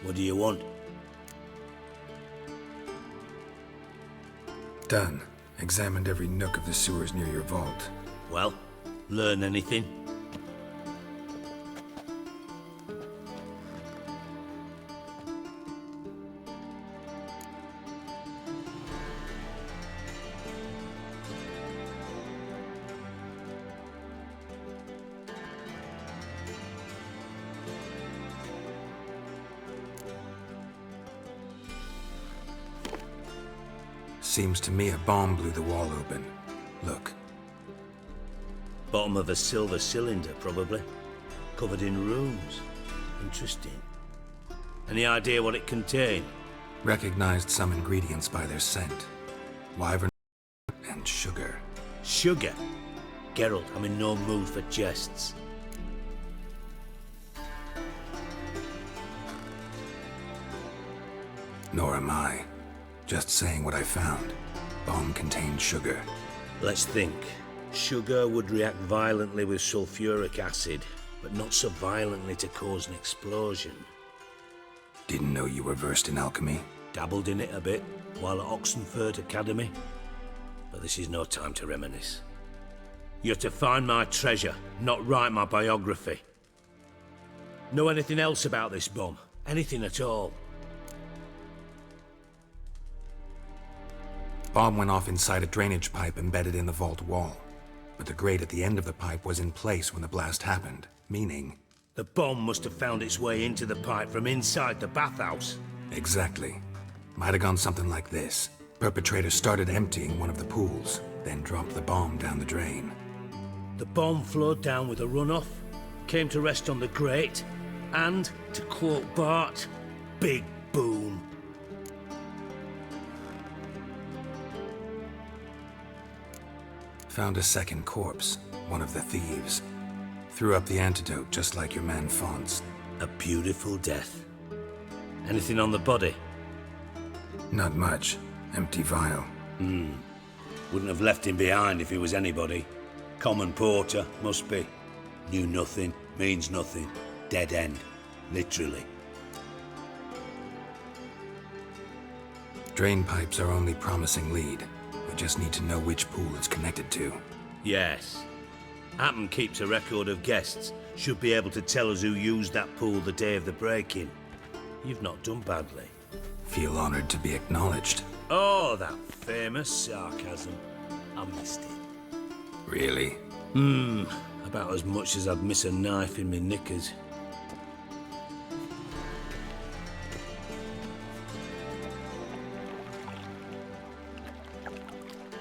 Speaker 12: What do you want?
Speaker 4: Done. Examined every nook of the sewers near your vault.
Speaker 12: Well, learn anything?
Speaker 4: Seems to me a bomb blew the wall open. Look.
Speaker 12: Bottom of a silver cylinder, probably. Covered in runes. Interesting. Any idea what it contained?
Speaker 4: Recognized some ingredients by their scent. Wyvern and sugar.
Speaker 12: Sugar? Geralt, I'm in no mood for jests.
Speaker 4: Nor am I. Just saying what I found. Bomb contained sugar.
Speaker 12: Let's think. Sugar would react violently with sulfuric acid, but not so violently to cause an explosion.
Speaker 4: Didn't know you were versed in alchemy.
Speaker 12: Dabbled in it a bit while at Oxenford Academy. But this is no time to reminisce. You're to find my treasure, not write my biography. Know anything else about this bomb? Anything at all?
Speaker 4: Bomb went off inside a drainage pipe embedded in the vault wall. But the grate at the end of the pipe was in place when the blast happened, meaning...
Speaker 12: The bomb must have found its way into the pipe from inside the bathhouse.
Speaker 4: Exactly. Might have gone something like this. Perpetrator started emptying one of the pools, then dropped the bomb down the drain.
Speaker 12: The bomb flowed down with a runoff, came to rest on the grate, and, to quote Bart, big boom.
Speaker 4: Found a second corpse, one of the thieves. Threw up the antidote just like your man Fonz.
Speaker 12: A beautiful death. Anything on the body?
Speaker 4: Not much. Empty vial.
Speaker 12: Wouldn't have left him behind if he was anybody. Common porter, must be. Knew nothing, means nothing. Dead end. Literally.
Speaker 4: Drain pipes are only promising lead. We just need to know which pool it's connected to.
Speaker 14: Yes. Hammond keeps a record of guests. Should be able to tell us who used that pool the day of the break-in. You've not done badly.
Speaker 4: Feel honored to be acknowledged.
Speaker 14: Oh, that famous sarcasm. I missed it.
Speaker 4: Really?
Speaker 14: About as much as I'd miss a knife in my knickers.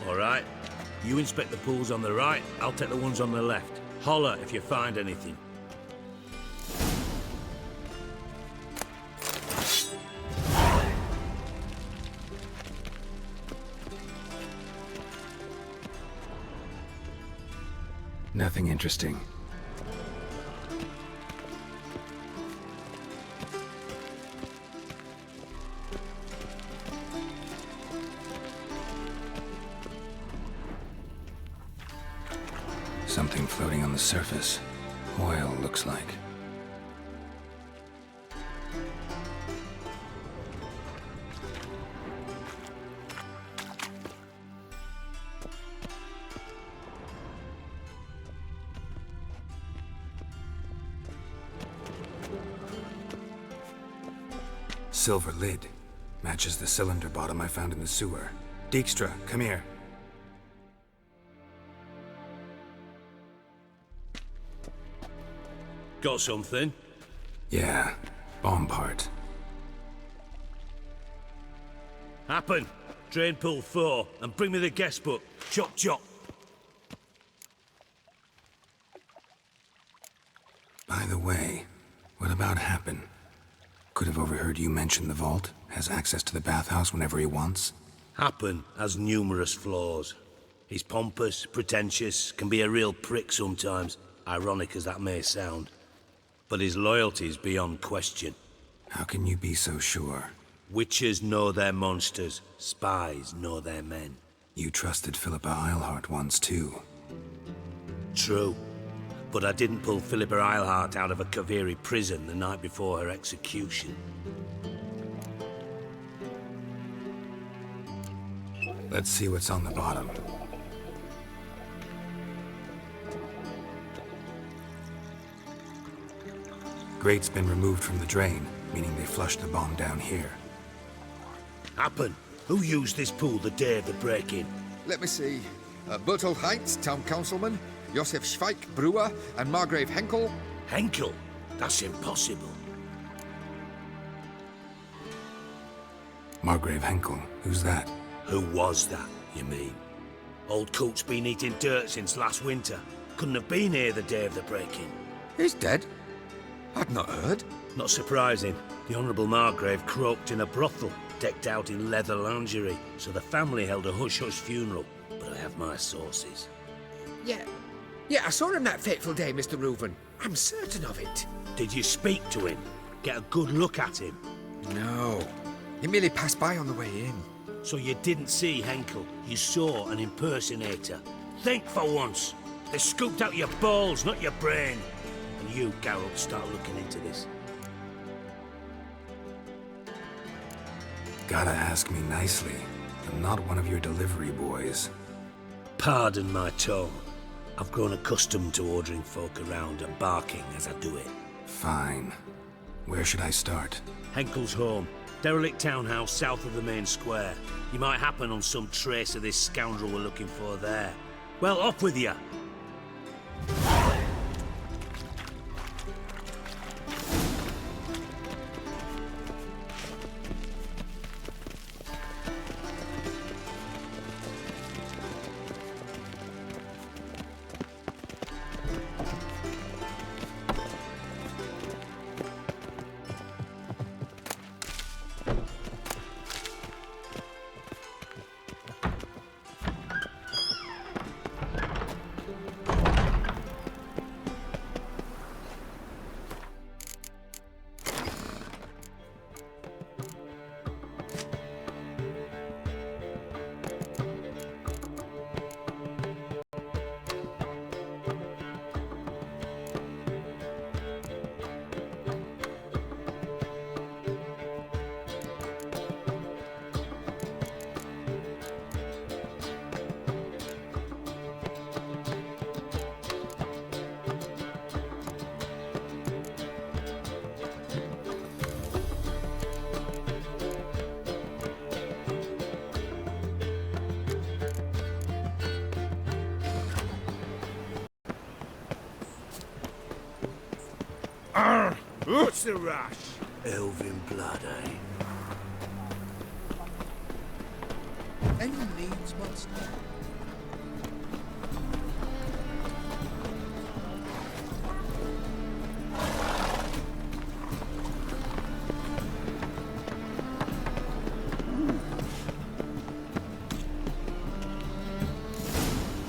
Speaker 14: All right. You inspect the pools on the right, I'll take the ones on the left. Holler if you find anything.
Speaker 4: Nothing interesting. Something floating on the surface. Oil, looks like. Silver lid. Matches the cylinder bottom I found in the sewer. Dijkstra, come here.
Speaker 14: Got something?
Speaker 4: Yeah, bomb part.
Speaker 14: Happen. Drain pool 4, and bring me the guest book. Chop chop.
Speaker 4: By the way, what about Happen? Could have overheard you mention the vault. Has access to the bathhouse whenever he wants.
Speaker 14: Happen has numerous flaws. He's pompous, pretentious, can be a real prick sometimes, ironic as that may sound. But his loyalty's beyond question.
Speaker 4: How can you be so sure?
Speaker 14: Witches know their monsters, spies know their men.
Speaker 4: You trusted Philippa Eilhart once too.
Speaker 14: True. But I didn't pull Philippa Eilhart out of a Kaviri prison the night before her execution.
Speaker 4: Let's see what's on the bottom. Grate's been removed from the drain, meaning they flushed the bomb down here.
Speaker 14: Happen. Who used this pool the day of the break-in?
Speaker 1: Let me see. Bertolt Heinz, town councilman, Josef Schweik, brewer, and Margrave Henkel.
Speaker 14: Henkel? That's impossible.
Speaker 4: Margrave Henkel? Who's that?
Speaker 14: Who was that, you mean? Old Coot's been eating dirt since last winter. Couldn't have been here the day of the break-in.
Speaker 1: He's dead? I'd not heard.
Speaker 14: Not surprising. The Honourable Margrave croaked in a brothel, decked out in leather lingerie, so the family held a hush-hush funeral. But I have my sources.
Speaker 1: Yeah, I saw him that fateful day, Mr. Reuven. I'm certain of it.
Speaker 14: Did you speak to him? Get a good look at him?
Speaker 1: No. He merely passed by on the way in.
Speaker 14: So you didn't see Henkel, you saw an impersonator. Think for once. They scooped out your balls, not your brain. And you, Geralt, start looking into this.
Speaker 4: Gotta ask me nicely. I'm not one of your delivery boys.
Speaker 14: Pardon my tone. I've grown accustomed to ordering folk around and barking as I do it.
Speaker 4: Fine. Where should I start?
Speaker 14: Henkel's home. Derelict townhouse south of the main square. You might happen on some trace of this scoundrel we're looking for there. Well, up with you!
Speaker 12: What's the rush? Elven blood, eh?
Speaker 10: Any needs must.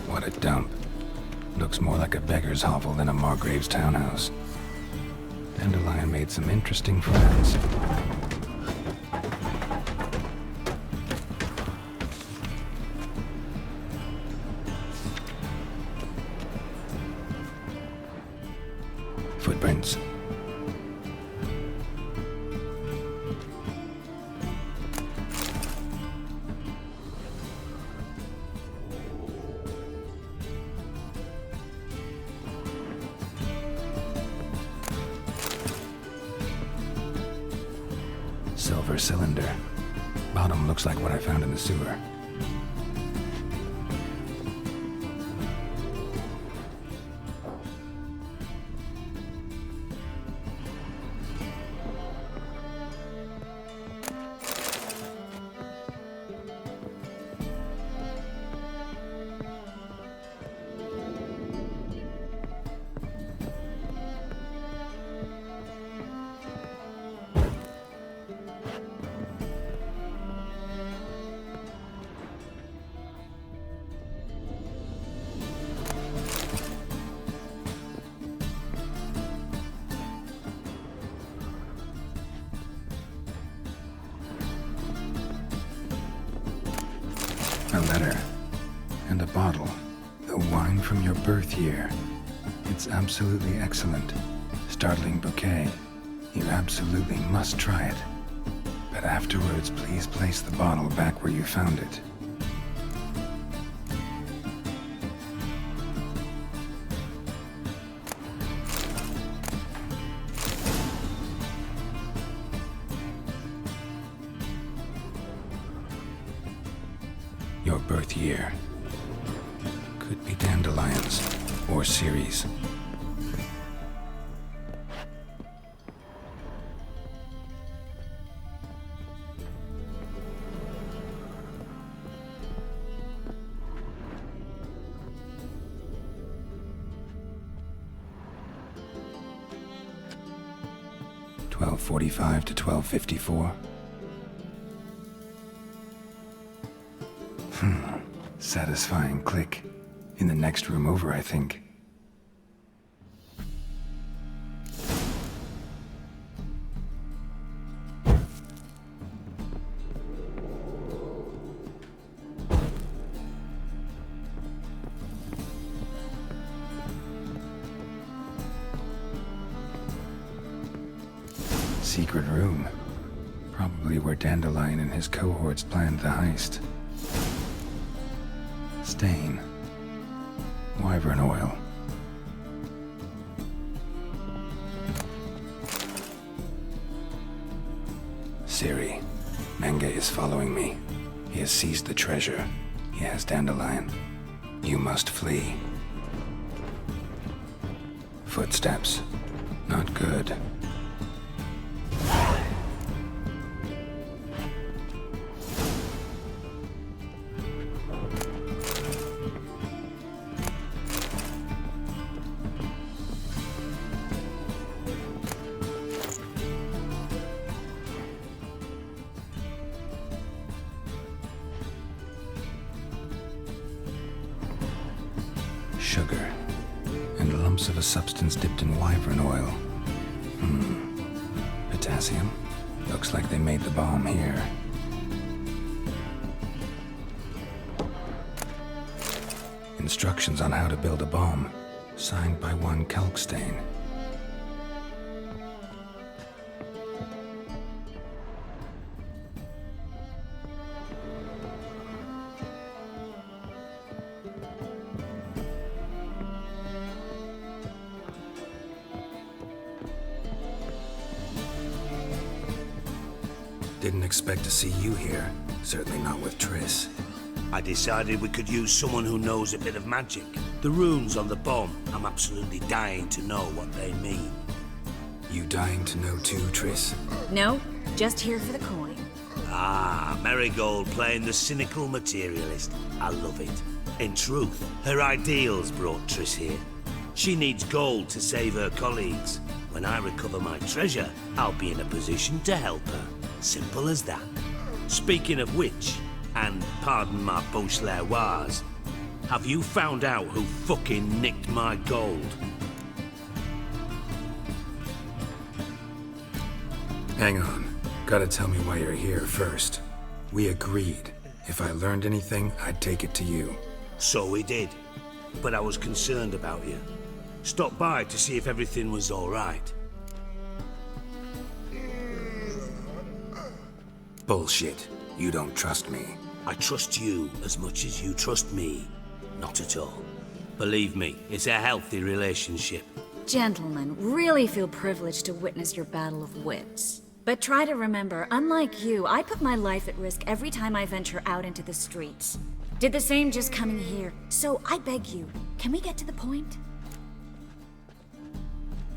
Speaker 4: What a dump. Looks more like a beggar's hovel than a Margrave's townhouse. Dandelion made some interesting friends. Footprints. Silver cylinder. Bottom looks like what I found in the sewer. A letter. And a bottle. The wine from your birth year. It's absolutely excellent. Startling bouquet. You absolutely must try it. But afterwards, please place the bottle back where you found it. Your birth year. Could be dandelions or Ceres. $12:45 to $12:54. Satisfying click. In the next room over, I think. Secret room. Probably where Dandelion and his cohorts planned the heist. Stain. Wyvern oil. Siri. Menge is following me. He has seized the treasure. He has Dandelion. You must flee. Footsteps. Not good. Sugar, and lumps of a substance dipped in wyvern oil. Potassium? Looks like they made the bomb here. Instructions on how to build a bomb, signed by one Kalkstain. Didn't expect to see you here. Certainly not with Triss.
Speaker 14: I decided we could use someone who knows a bit of magic. The runes on the bomb, I'm absolutely dying to know what they mean.
Speaker 4: You dying to know too, Triss?
Speaker 16: No, just here for the coin.
Speaker 14: Ah, Marigold playing the cynical materialist. I love it. In truth, her ideals brought Triss here. She needs gold to save her colleagues. When I recover my treasure, I'll be in a position to help her. Simple as that. Speaking of which, and pardon my Beauclervoise, have you found out who fucking nicked my gold?
Speaker 4: Hang on. Gotta tell me why you're here first. We agreed. If I learned anything, I'd take it to you.
Speaker 14: So we did. But I was concerned about you. Stopped by to see if everything was all right.
Speaker 4: Bullshit. You don't trust me.
Speaker 14: I trust you as much as you trust me. Not at all. Believe me, it's a healthy relationship.
Speaker 16: Gentlemen, really feel privileged to witness your battle of wits. But try to remember, unlike you, I put my life at risk every time I venture out into the streets. Did the same just coming here. So I beg you, can we get to the point?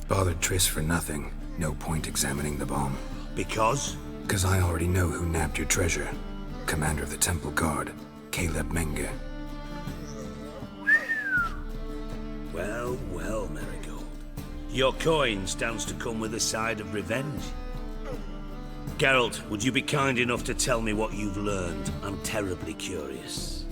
Speaker 4: Bothered Triss for nothing. No point examining the bomb.
Speaker 14: Because?
Speaker 4: Because I already know who nabbed your treasure. Commander of the Temple Guard, Caleb Menge.
Speaker 14: Well, well, Marigold. Your coin stands to come with a side of revenge. Geralt, would you be kind enough to tell me what you've learned? I'm terribly curious.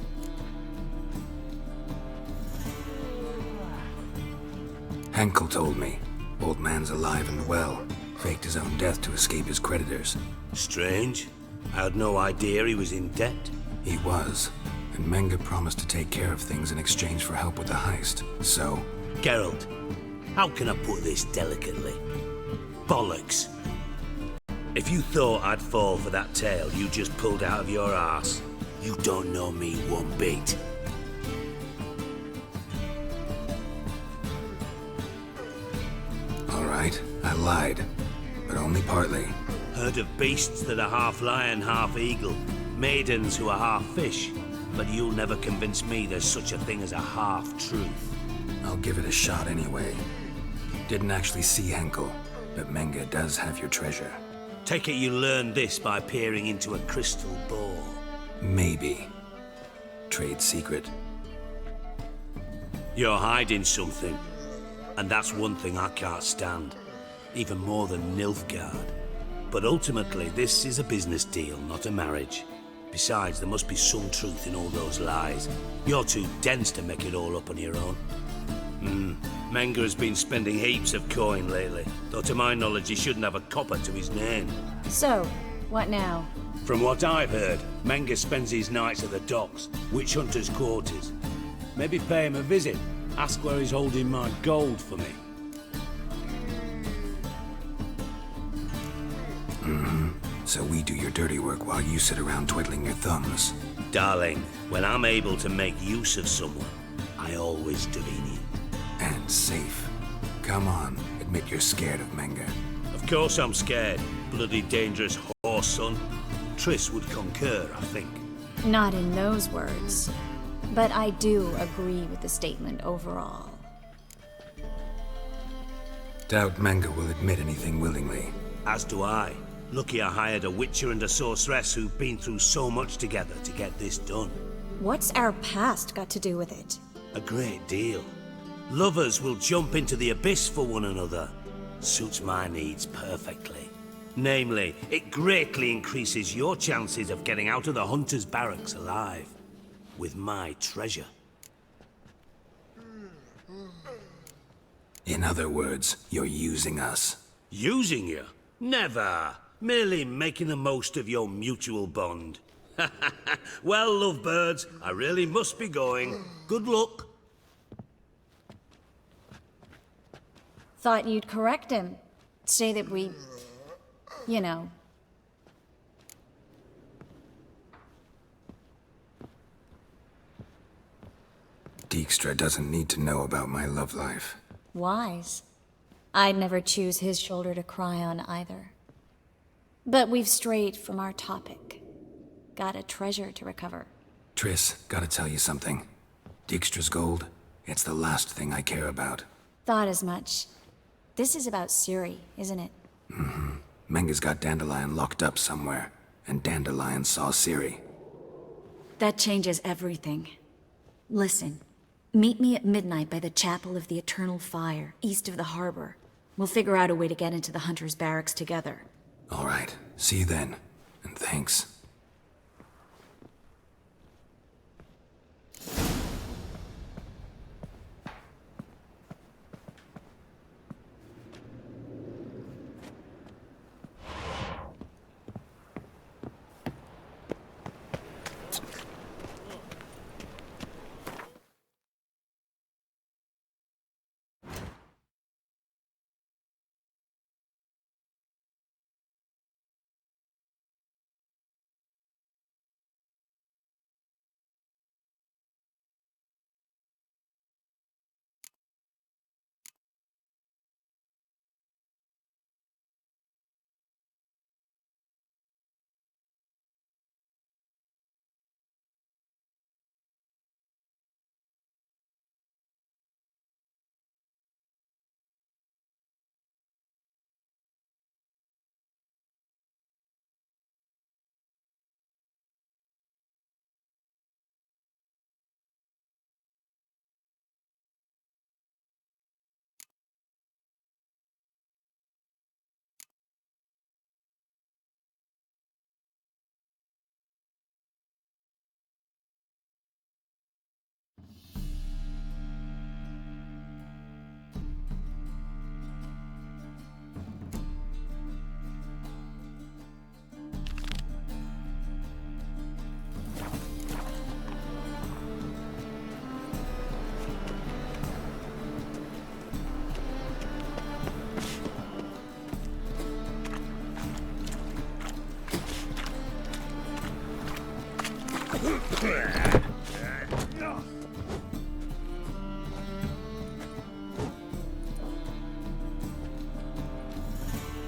Speaker 4: Henkel told me. Old man's alive and well. Faked his own death to escape his creditors.
Speaker 14: Strange. I had no idea he was in debt.
Speaker 4: He was. And Menge promised to take care of things in exchange for help with the heist. So...
Speaker 14: Geralt, how can I put this delicately? Bollocks. If you thought I'd fall for that tale you just pulled out of your arse, you don't know me one bit.
Speaker 4: All right, I lied. But only partly.
Speaker 14: Heard of beasts that are half lion, half eagle. Maidens who are half fish. But you'll never convince me there's such a thing as a half-truth.
Speaker 4: I'll give it a shot anyway. Didn't actually see Henkel, but Menge does have your treasure.
Speaker 14: Take it you learned this by peering into a crystal ball.
Speaker 4: Maybe. Trade secret.
Speaker 14: You're hiding something. And that's one thing I can't stand. Even more than Nilfgaard. But ultimately, this is a business deal, not a marriage. Besides, there must be some truth in all those lies. You're too dense to make it all up on your own. Menge has been spending heaps of coin lately, though to my knowledge he shouldn't have a copper to his name.
Speaker 16: So, what now?
Speaker 14: From what I've heard, Menge spends his nights at the docks, witch hunters' quarters. Maybe pay him a visit, ask where he's holding my gold for me.
Speaker 4: So we do your dirty work while you sit around twiddling your thumbs.
Speaker 14: Darling, when I'm able to make use of someone, I always do it.
Speaker 4: And safe. Come on, admit you're scared of Menge.
Speaker 14: Of course I'm scared. Bloody dangerous whore son. Triss would concur, I think.
Speaker 16: Not in those words. But I do agree with the statement overall.
Speaker 4: Doubt Menge will admit anything willingly.
Speaker 14: As do I. Lucky I hired a witcher and a sorceress who've been through so much together to get this done.
Speaker 16: What's our past got to do with it?
Speaker 14: A great deal. Lovers will jump into the abyss for one another. Suits my needs perfectly. Namely, it greatly increases your chances of getting out of the hunter's barracks alive. With my treasure.
Speaker 4: In other words, you're using us.
Speaker 14: Using you? Never. Merely making the most of your mutual bond. Well, lovebirds, I really must be going. Good luck.
Speaker 16: Thought you'd correct him. Say that we... you know...
Speaker 4: Dijkstra doesn't need to know about my love life.
Speaker 16: Wise. I'd never choose his shoulder to cry on either. But we've strayed from our topic. Got a treasure to recover.
Speaker 4: Triss, gotta tell you something. Dijkstra's gold, it's the last thing I care about.
Speaker 16: Thought as much. This is about Ciri, isn't it?
Speaker 4: Mm-hmm. Menga's got Dandelion locked up somewhere, and Dandelion saw Ciri.
Speaker 16: That changes everything. Listen, meet me at midnight by the Chapel of the Eternal Fire, east of the harbor. We'll figure out a way to get into the Hunter's barracks together.
Speaker 4: All right. See you then. And thanks.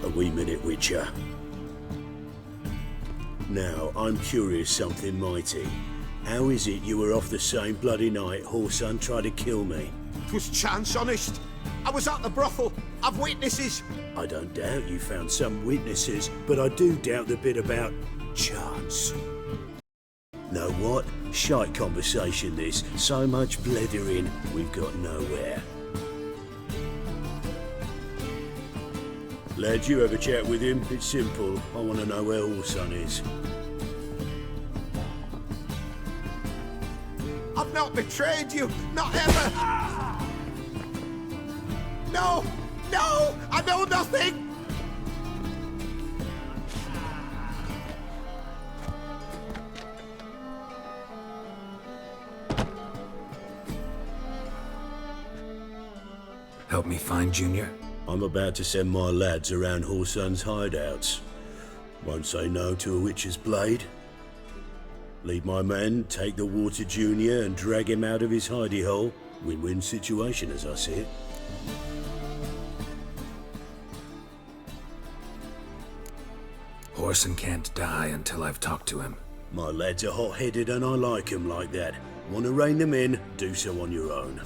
Speaker 12: A wee minute, Witcher. Now, I'm curious something mighty. How is it you were off the same bloody night Whoreson tried to kill me?
Speaker 17: 'Twas chance, honest. I was at the brothel. I've witnesses.
Speaker 12: I don't doubt you found some witnesses, but I do doubt the bit about chance. Know what? Shite conversation this. So much blethering, we've got nowhere. Lad, you have a chat with him. It's simple. I want to know where Whoreson is.
Speaker 17: I've not betrayed you. Not ever. No! No! I know nothing!
Speaker 4: Help me find Junior?
Speaker 12: I'm about to send my lads around Whoreson's hideouts. Won't say no to a witch's blade. Lead my men, take the water Junior and drag him out of his hidey hole. Win-win situation as I see it.
Speaker 4: Whoreson can't die until I've talked to him.
Speaker 12: My lads are hot-headed and I like 'em like that. Want to rein them in? Do so on your own.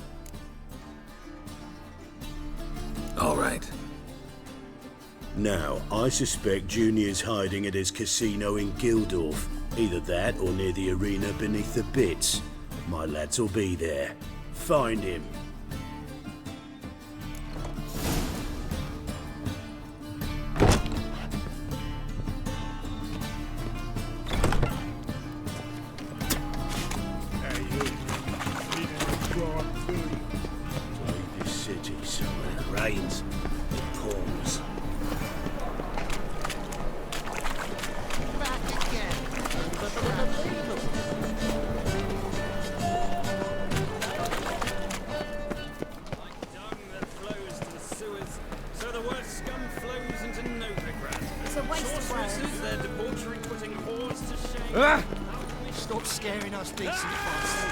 Speaker 4: All right.
Speaker 12: Now, I suspect Junior's hiding at his casino in Gildorf. Either that or near the arena beneath the bits. My lads will be there. Find him.
Speaker 17: Stop scaring us, decent fuss.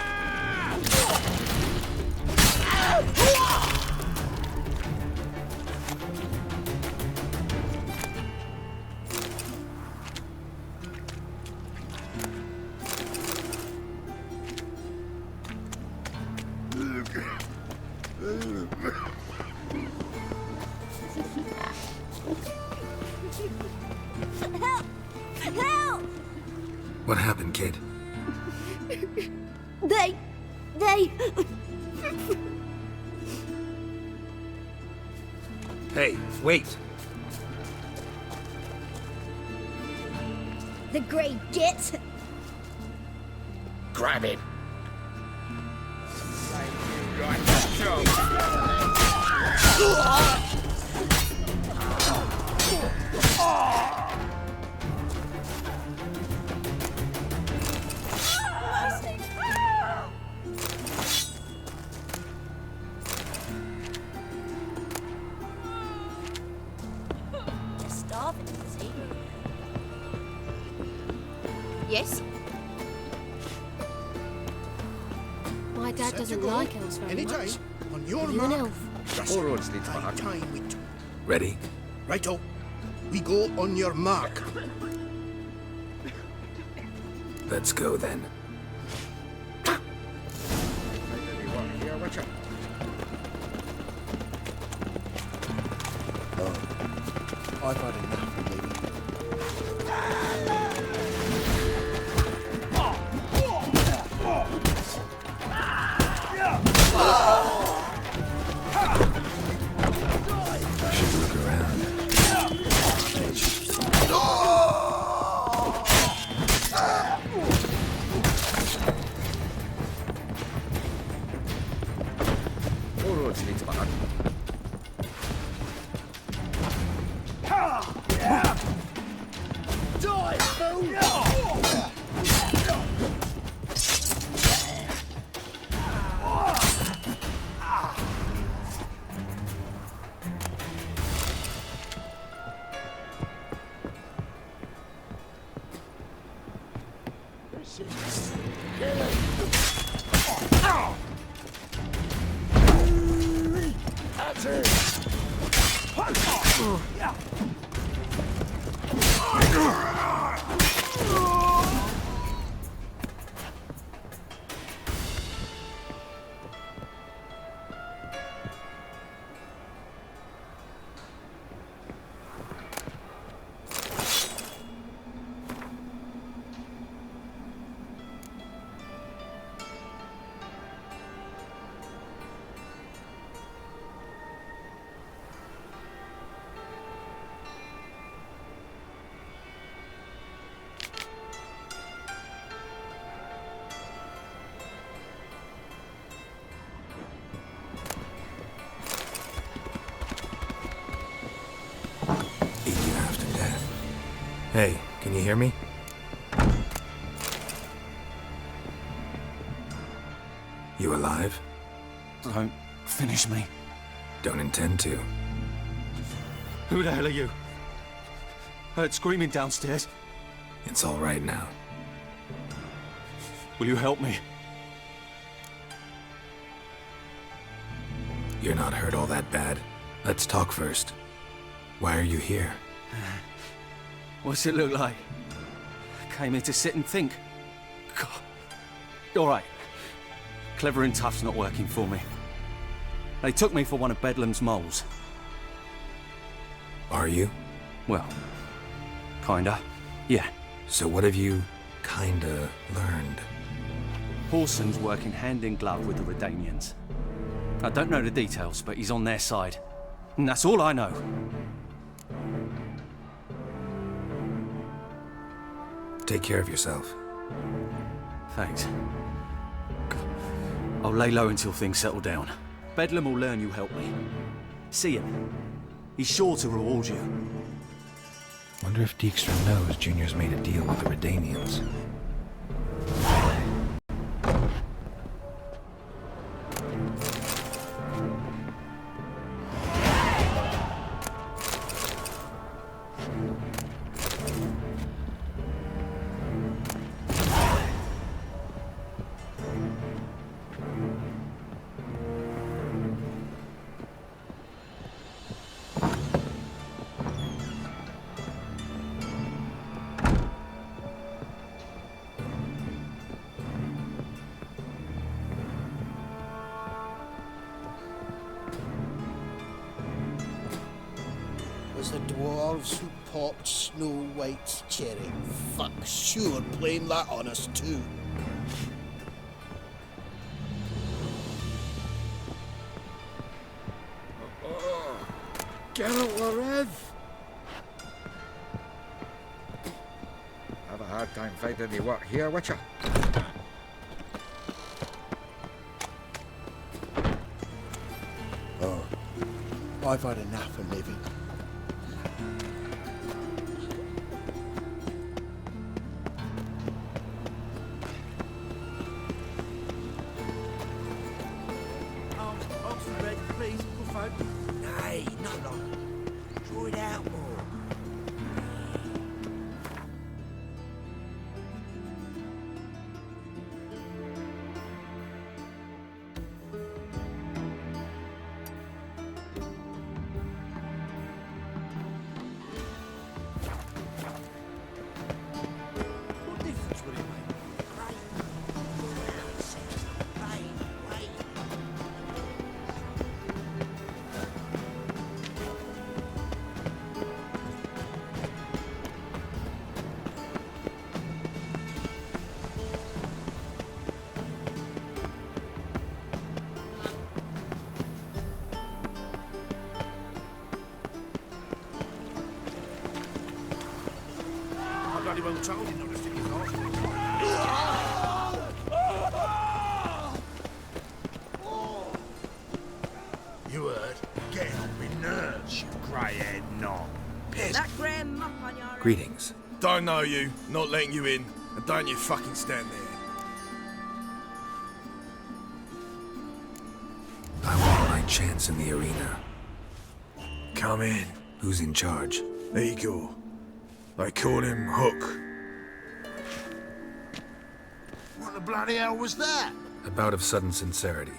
Speaker 4: kid?
Speaker 8: They...
Speaker 4: Hey, wait!
Speaker 8: The Grey Git.
Speaker 10: Grab him.
Speaker 8: Just starving, is he? Yes?
Speaker 2: My dad doesn't like elves very
Speaker 17: Anytime.
Speaker 2: much.
Speaker 17: On your
Speaker 2: Are you an
Speaker 17: mark.
Speaker 2: elf?
Speaker 1: All roads lead to my hut.
Speaker 4: Ready?
Speaker 17: Righto. We go on your mark.
Speaker 4: Let's go then.
Speaker 17: I've had enough of living.
Speaker 4: Should look around.
Speaker 1: All roads lead to my hut.
Speaker 17: Die, fool!
Speaker 4: Hey, can you hear me? You alive?
Speaker 18: Don't finish me.
Speaker 4: Don't intend to.
Speaker 18: Who the hell are you? Heard screaming downstairs.
Speaker 4: It's all right now.
Speaker 18: Will you help me?
Speaker 4: You're not hurt all that bad. Let's talk first. Why are you here?
Speaker 18: What's it look like? Came here to sit and think. God. All right. Clever and tough's not working for me. They took me for one of Bedlam's moles.
Speaker 4: Are you?
Speaker 18: Well, kinda. Yeah.
Speaker 4: So what have you kinda learned?
Speaker 18: Horson's working hand in glove with the Redanians. I don't know the details, but he's on their side. And that's all I know.
Speaker 4: Take care of yourself.
Speaker 18: Thanks. I'll lay low until things settle down. Bedlam will learn you helped me. See him. He's sure to reward you.
Speaker 4: Wonder if Dijkstra knows Junior's made a deal with the Redanians.
Speaker 17: Was the dwarves who popped Snow White's cherry. Fuck, sure, blame that on us too.
Speaker 1: Geralt Larev! Have a hard time finding any work here, Witcher.
Speaker 17: Oh, I've had enough of living.
Speaker 12: Please, good folk.
Speaker 14: Nay, not long. Draw it out more.
Speaker 17: What difference would it make?
Speaker 12: I bloody well told you not to stick his arse.
Speaker 17: You heard? Getting on me nerves, you grey-haired knob. Piss.
Speaker 9: That grey muck on your
Speaker 4: Greetings.
Speaker 12: Don't know you, not letting you in, and don't you fucking stand there.
Speaker 4: I want my chance in the arena.
Speaker 12: Come in.
Speaker 4: Who's in charge?
Speaker 12: Igor. They call him Hook.
Speaker 17: What the bloody hell was that?
Speaker 4: A bout of sudden sincerity.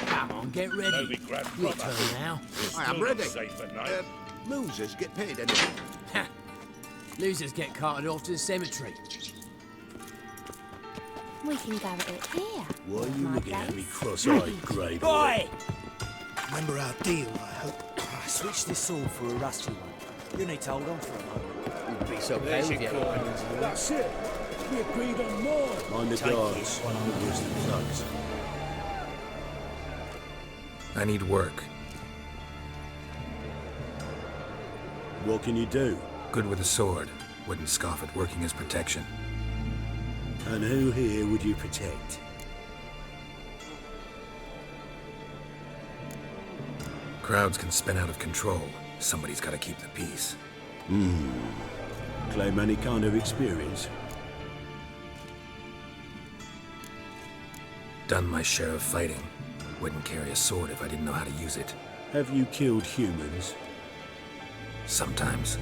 Speaker 17: Come on, get ready.
Speaker 14: Don't be grand,
Speaker 17: Your
Speaker 14: brother.
Speaker 17: turn now.
Speaker 14: I am ready.
Speaker 17: Losers get paid anything.
Speaker 9: Losers get carted off to the cemetery.
Speaker 8: We can go at it here.
Speaker 12: Why are you
Speaker 8: My
Speaker 12: looking at
Speaker 8: place.
Speaker 12: me cross-eyed, grey boy?
Speaker 9: Boy!
Speaker 17: Remember our deal, I hope.
Speaker 9: I switched this sword for a rusty one. You need to hold on for a moment.
Speaker 6: Wouldn't be so pale if you had opinions of the
Speaker 12: That's it. We agreed on more. Mind the guards. One of the worst thugs.
Speaker 4: I need work.
Speaker 12: What can you do?
Speaker 4: Good with a sword. Wouldn't scoff at working as protection.
Speaker 12: And who here would you protect?
Speaker 4: Crowds can spin out of control. Somebody's got to keep the peace.
Speaker 12: Claim any kind of experience?
Speaker 4: Done my share of fighting. Wouldn't carry a sword if I didn't know how to use it.
Speaker 12: Have you killed humans?
Speaker 4: Sometimes.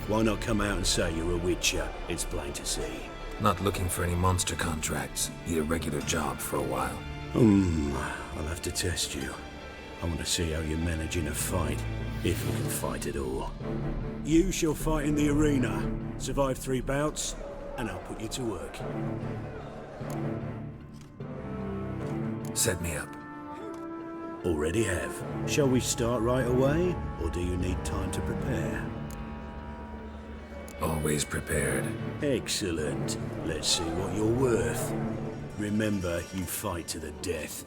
Speaker 12: Why not come out and say you're a witcher? It's plain to see.
Speaker 4: Not looking for any monster contracts. Need a regular job for a while.
Speaker 12: I'll have to test you. I want to see how you manage in a fight, if you can fight at all. You shall fight in the arena. Survive 3 bouts, and I'll put you to work.
Speaker 4: Set me up.
Speaker 12: Already have. Shall we start right away, or do you need time to prepare?
Speaker 4: Always prepared.
Speaker 12: Excellent. Let's see what you're worth. Remember, you fight to the death.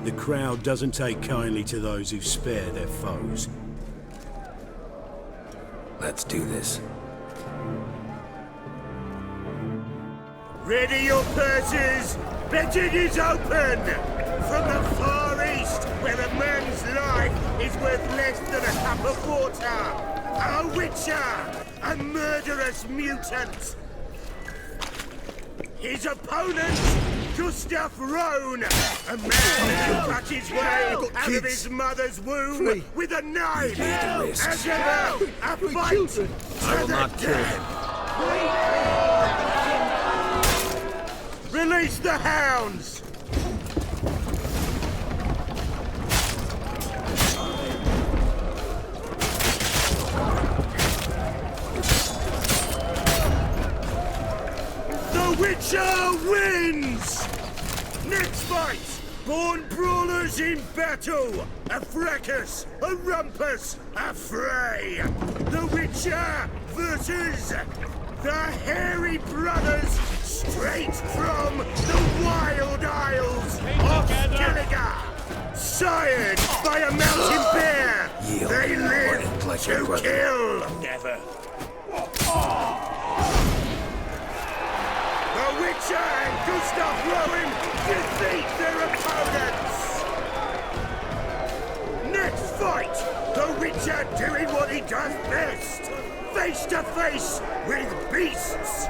Speaker 12: The crowd doesn't take kindly to those who spare their foes.
Speaker 4: Let's do this.
Speaker 12: Ready your purses! Betting is open! From the far east, where a man's life is worth less than a cup of water! A witcher! A murderous mutant! His opponent, Gustav Rohn! A man who cut his way out of his mother's womb with a knife! As ever, a fight to the death! Release the hounds! Born brawlers in battle, a fracas, a rumpus, a fray. The Witcher versus the Hairy Brothers, straight from the Wild Isles of Gallagher. Sired by a mountain bear, they live
Speaker 4: like
Speaker 12: to kill. Never. The Witcher and Gustav Rowan defeat their opponents! Next fight, the Witcher doing what he does best, face to face with beasts!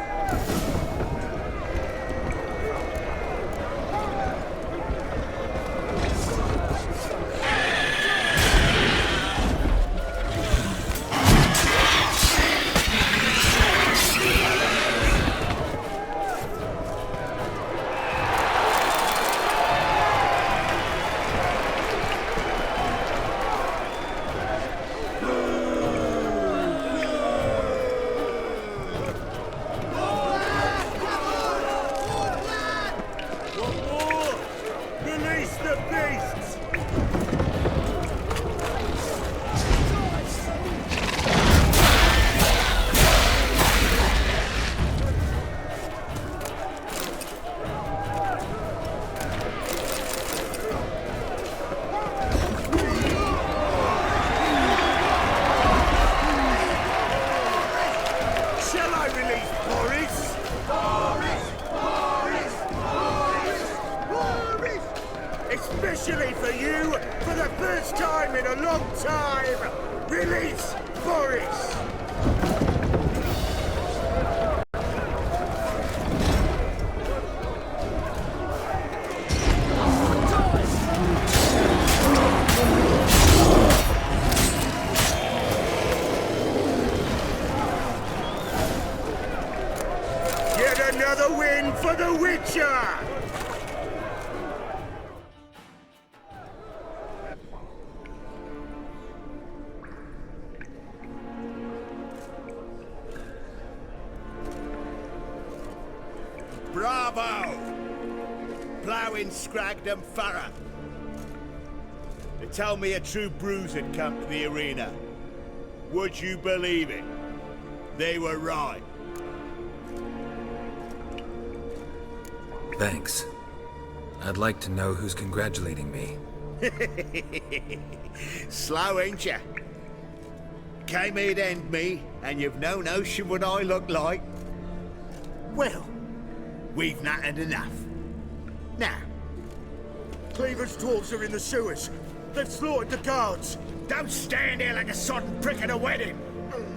Speaker 12: Especially for you, for the first time in a long time, release Boris! Yet another win for the Witcher!
Speaker 19: Bravo! Ploughing Scragdom Thorough. They told me a true bruise had come to the arena. Would you believe it? They were right.
Speaker 4: Thanks. I'd like to know who's congratulating me.
Speaker 19: Slow, ain't ya? Came here to end me, and you've no notion what I look like. Well, we've nattered enough. Now, Cleaver's dwarves are in the sewers. They've slaughtered the guards. Don't stand there like a sodden prick at a wedding.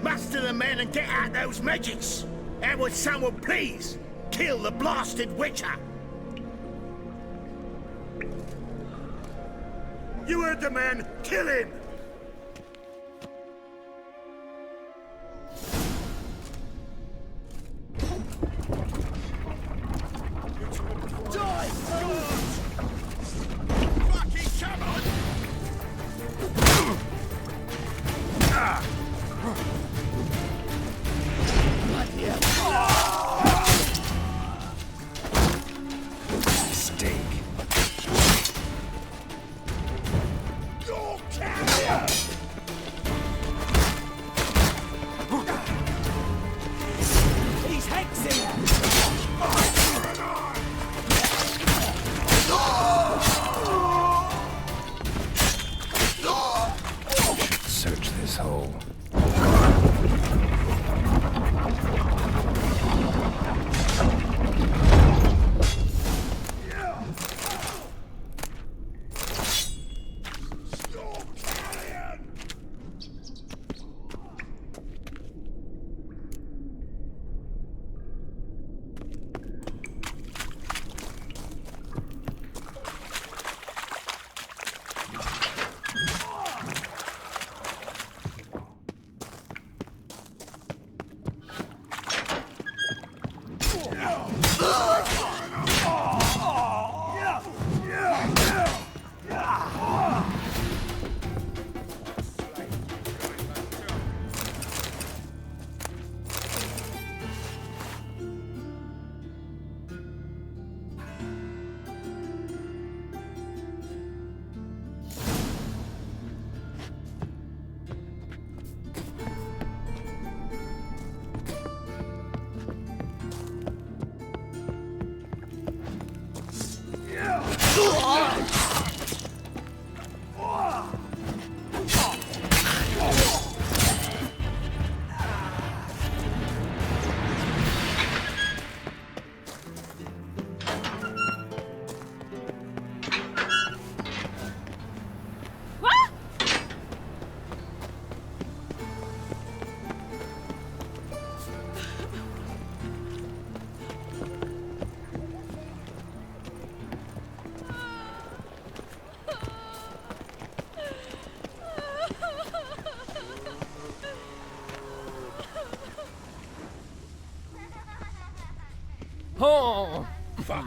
Speaker 19: Muster the men and get out those magics. And would someone please kill the blasted Witcher? You heard the man. Kill him!
Speaker 4: Search this hole.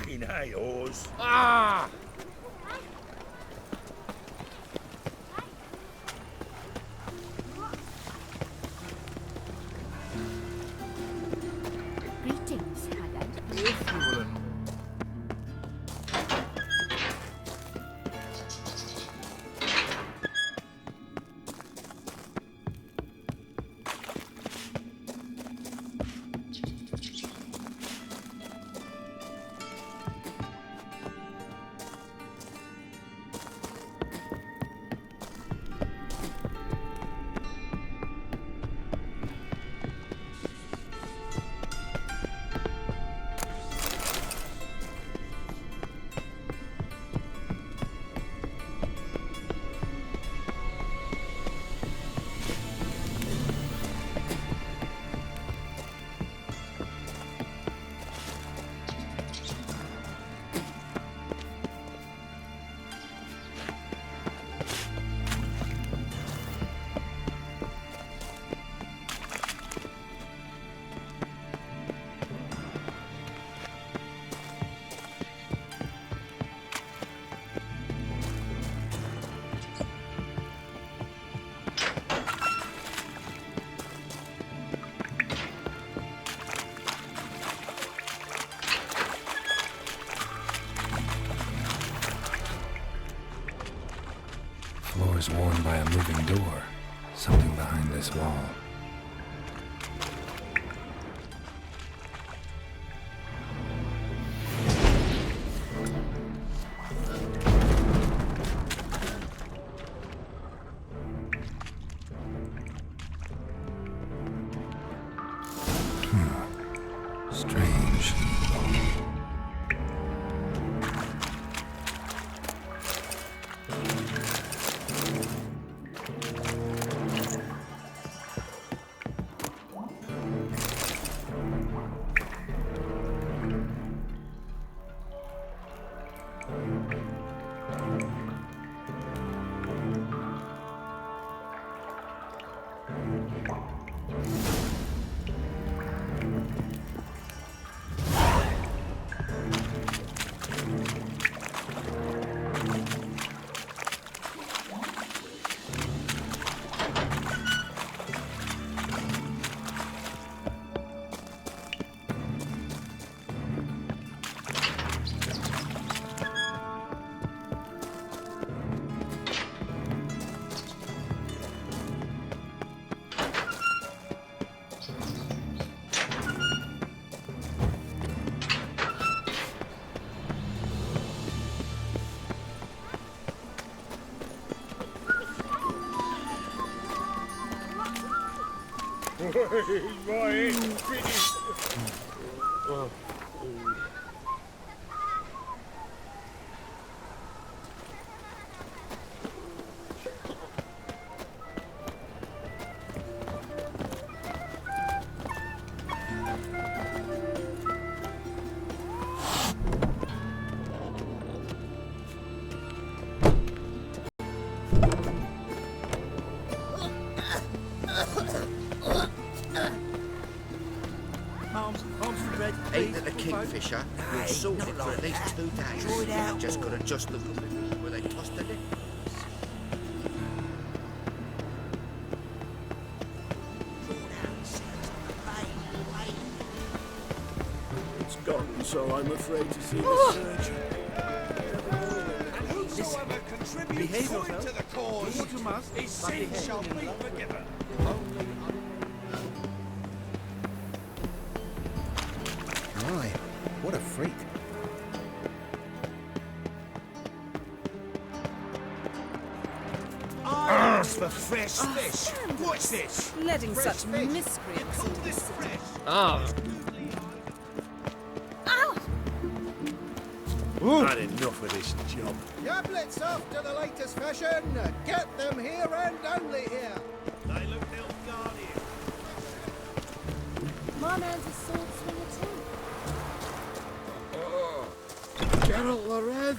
Speaker 17: fucking hay horse.
Speaker 10: Ah!
Speaker 8: Greetings, Haggard.
Speaker 1: If you will.
Speaker 4: Floors worn by a moving door. Something behind this wall. Strange.
Speaker 17: My head's finished.
Speaker 1: Ain't that a kingfisher? We'll sort it for at least 2 days. Just gotta adjust the where they tossed the net.
Speaker 12: It's gone, so I'm afraid to see the surgeon.
Speaker 17: Whosoever contributes point to the cause, his sin shall be forgiven.
Speaker 1: My, what a freak.
Speaker 17: Arms for fresh fish. What's this?
Speaker 7: Letting
Speaker 17: Fresh
Speaker 7: such
Speaker 17: fish.
Speaker 7: miscreants into
Speaker 17: This fresh.
Speaker 12: Had enough of this job.
Speaker 6: Yablets off to the latest fashion. Get them here and only here.
Speaker 17: They look ill guardian.
Speaker 2: My man's a sword swinger too.
Speaker 1: Geralt Lorev.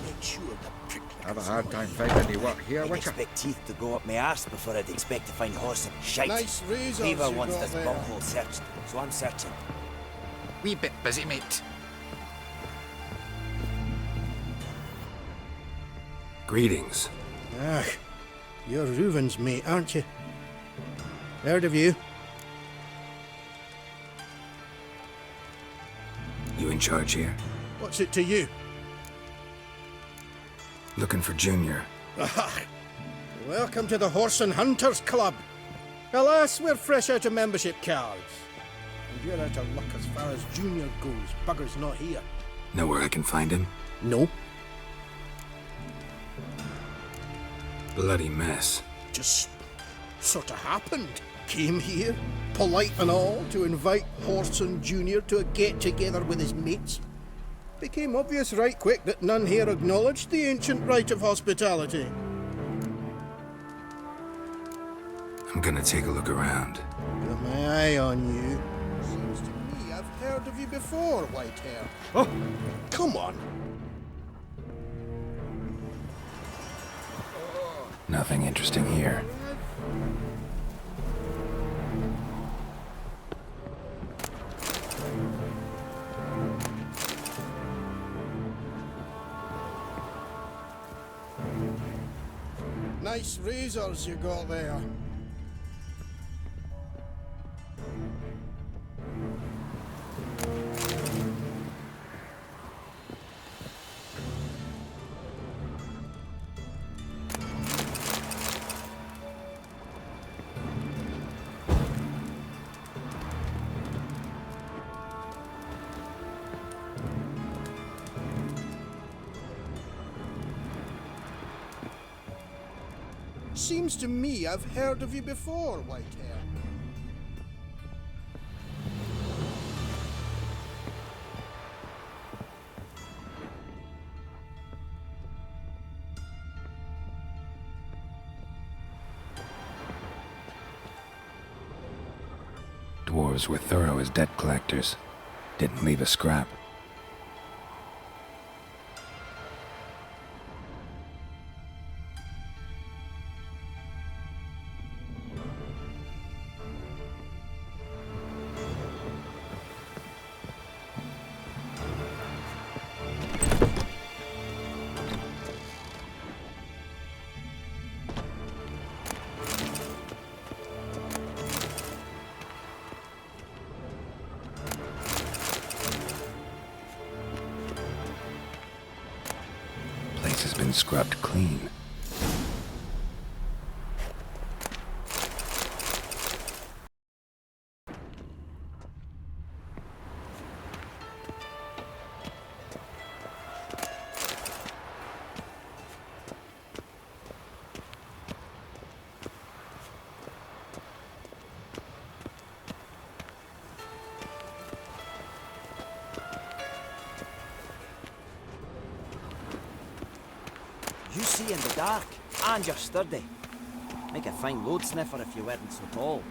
Speaker 9: Make sure the prick.
Speaker 1: Have a hard time finding any work here,
Speaker 9: I'd
Speaker 1: witcha?
Speaker 9: expect teeth to go up my arse before I'd expect to find horse and shite.
Speaker 6: Nice razors
Speaker 9: Cleaver
Speaker 6: you
Speaker 9: wants
Speaker 6: got
Speaker 9: this
Speaker 6: there.
Speaker 9: bunghole searched, so I'm searching.
Speaker 10: Wee bit busy, mate.
Speaker 4: Greetings.
Speaker 6: Ah, you're Reuven's mate, aren't you? Heard of you.
Speaker 4: You in charge here?
Speaker 6: What's it to you?
Speaker 4: Looking for Junior.
Speaker 6: Ah, welcome to the Horse and Hunters Club. Alas, we're fresh out of membership cards. And you're out of luck as far as Junior goes. Bugger's not here.
Speaker 4: Know where I can find him?
Speaker 6: No.
Speaker 4: Bloody mess.
Speaker 6: Just sort of happened. Came here, polite and all, to invite Horson Jr. to a get-together with his mates. Became obvious right quick that none here acknowledged the ancient right of hospitality.
Speaker 4: I'm gonna take a look around.
Speaker 6: Got my eye on you. Seems to me I've heard of you before, Whitehair. Oh, come on.
Speaker 4: Nothing interesting here.
Speaker 6: Nice razors you got there. Seems to me I've heard of you before, Whitehair.
Speaker 4: Dwarves were thorough as debt collectors. Didn't leave a scrap. Has been scrubbed clean.
Speaker 9: You see in the dark, and you're sturdy. Make a fine load sniffer if you weren't so tall.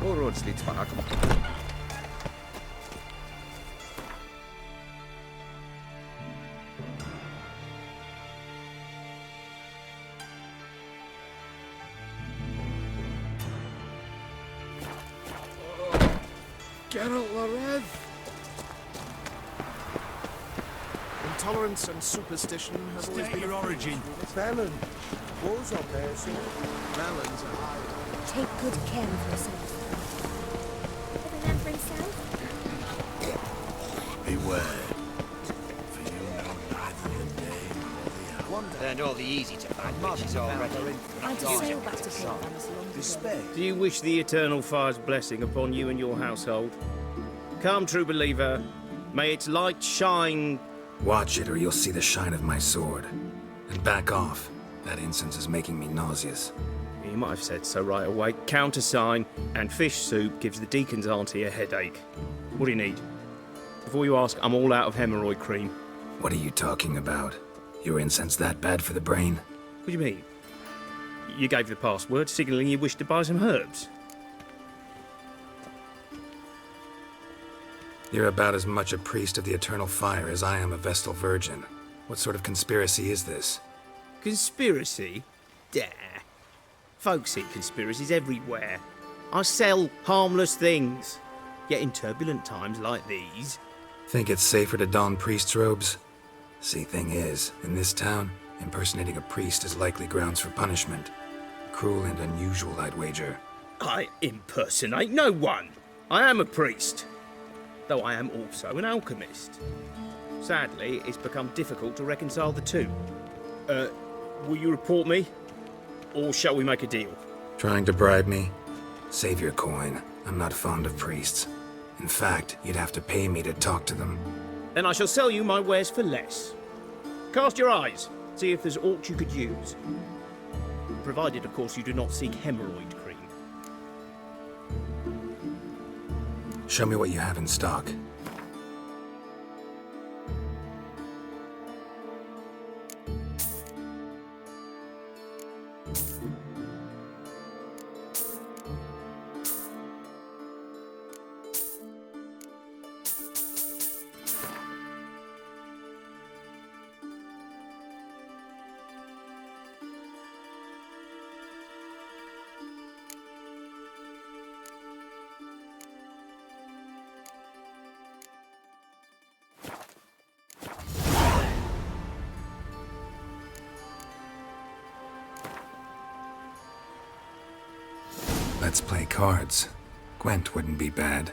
Speaker 10: All roads lead to Bannock.
Speaker 6: Geralt Lareth! Intolerance and superstition have always been
Speaker 17: your origin.
Speaker 5: Melon. Walls up there, so
Speaker 6: melons are high.
Speaker 2: Take good care of yourself.
Speaker 8: Every man for himself?
Speaker 17: Beware. For you know neither the name nor the hour.
Speaker 9: Learned all the easy to find witches already.
Speaker 2: I just sailed back to Caravan as long as
Speaker 17: Despair.
Speaker 6: Do you wish the Eternal Fire's blessing upon you and your household? Come, true believer. May its light shine.
Speaker 4: Watch it or you'll see the shine of my sword. And back off. That incense is making me nauseous.
Speaker 20: you might have said so right away. Countersign and fish soup gives the deacon's auntie a headache. What do you need? Before you ask, I'm all out of hemorrhoid cream.
Speaker 4: What are you talking about? Your incense that bad for the brain?
Speaker 20: What do you mean? You gave the password, signalling you wished to buy some herbs.
Speaker 4: You're about as much a priest of the eternal fire as I am a Vestal Virgin. What sort of conspiracy is this?
Speaker 20: Conspiracy? Dah. Folks see conspiracies everywhere. I sell harmless things. Yet in turbulent times like these...
Speaker 4: Think it's safer to don priest's robes? See, thing is, in this town, impersonating a priest is likely grounds for punishment. Cruel and unusual, I'd wager.
Speaker 20: I impersonate no one. I am a priest. Though I am also an alchemist. Sadly, it's become difficult to reconcile the two. Will you report me? Or shall we make a deal?
Speaker 4: Trying to bribe me? Save your coin. I'm not fond of priests. In fact, you'd have to pay me to talk to them.
Speaker 20: Then I shall sell you my wares for less. Cast your eyes. See if there's aught you could use. Provided, of course, you do not seek hemorrhoid cream.
Speaker 4: Show me what you have in stock. Let's play cards. Gwent wouldn't be bad.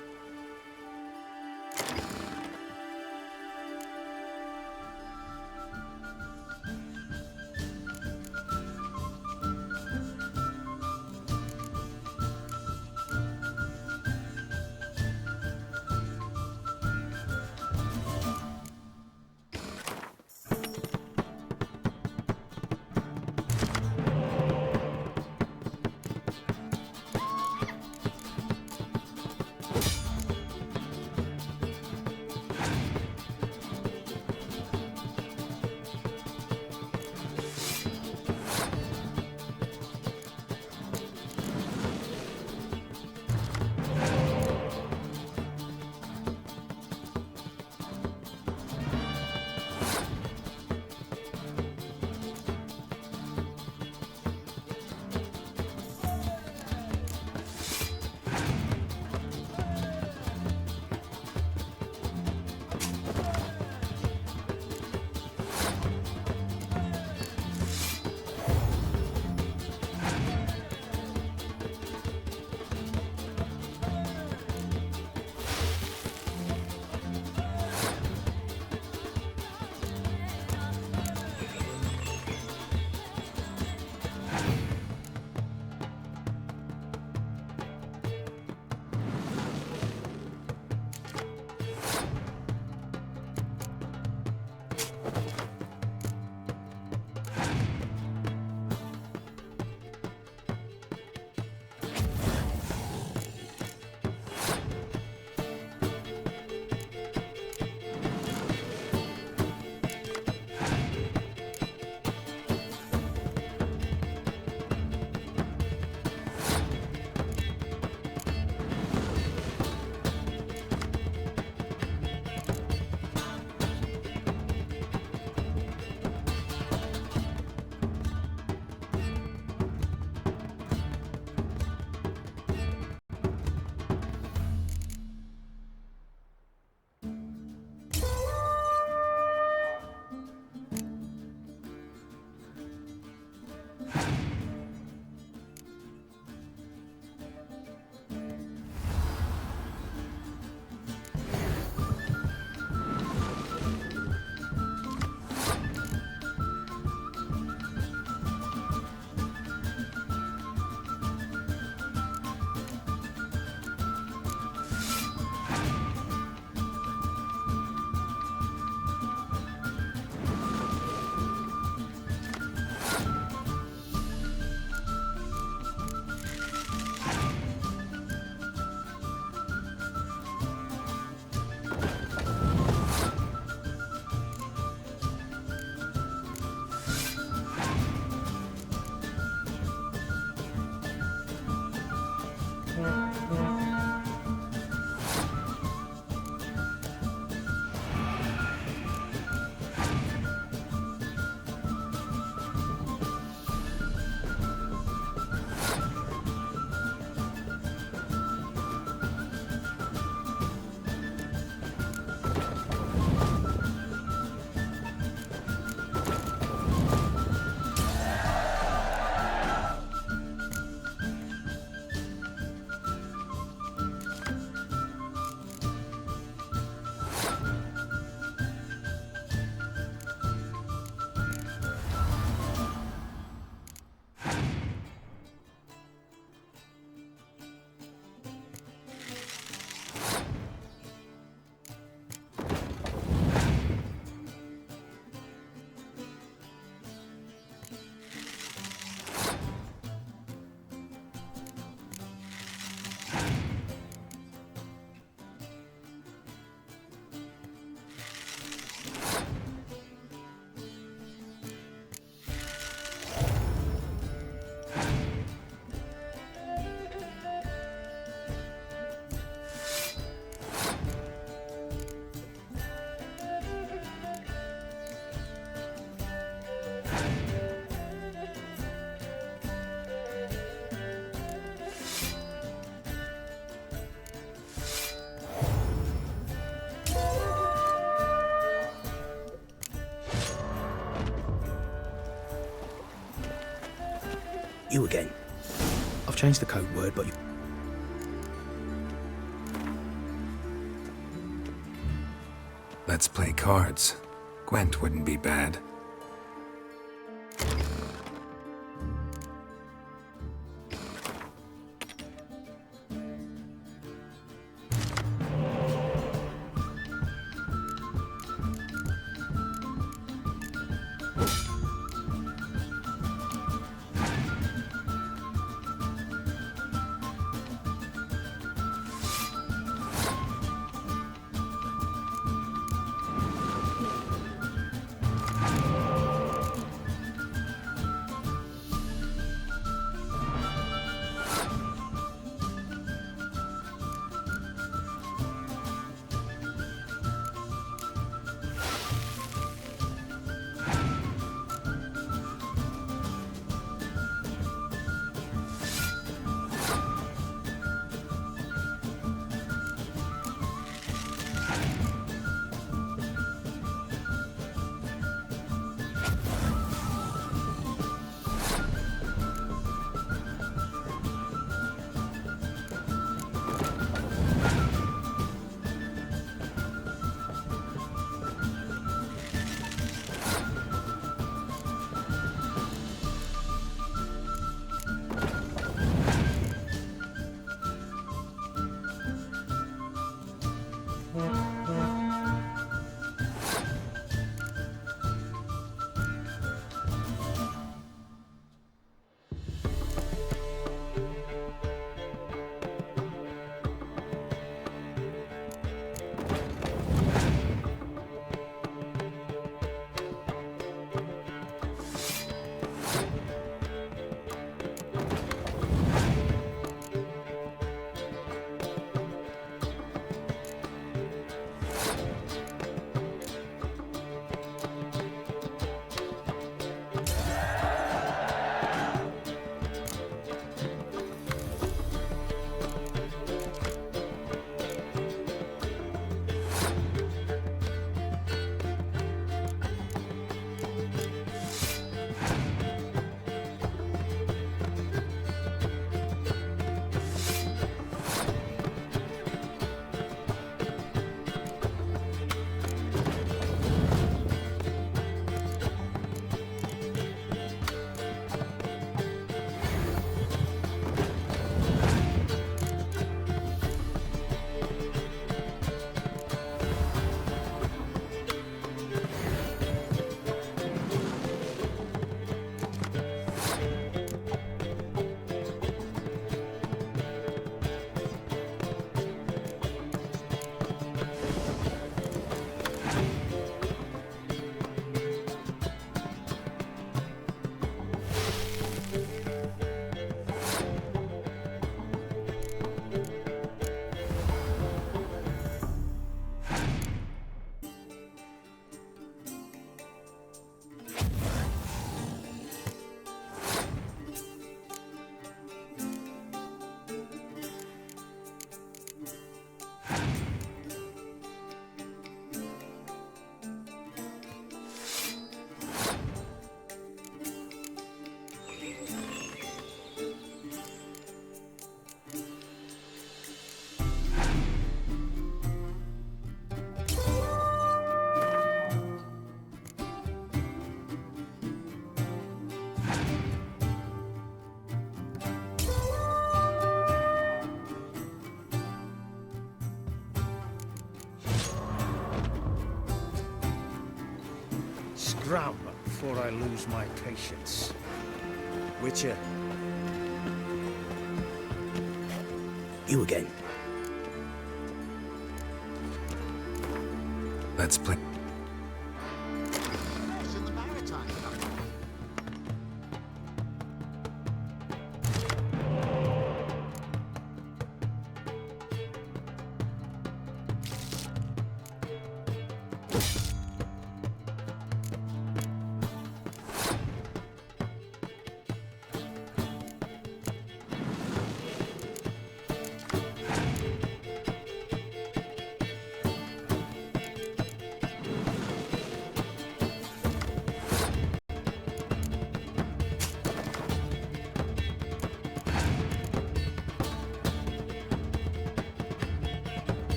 Speaker 20: You again. I've changed the code word, but you...
Speaker 4: Let's play cards. Gwent wouldn't be bad.
Speaker 12: Scram before I lose my patience. Witcher.
Speaker 20: You again.
Speaker 4: Let's play.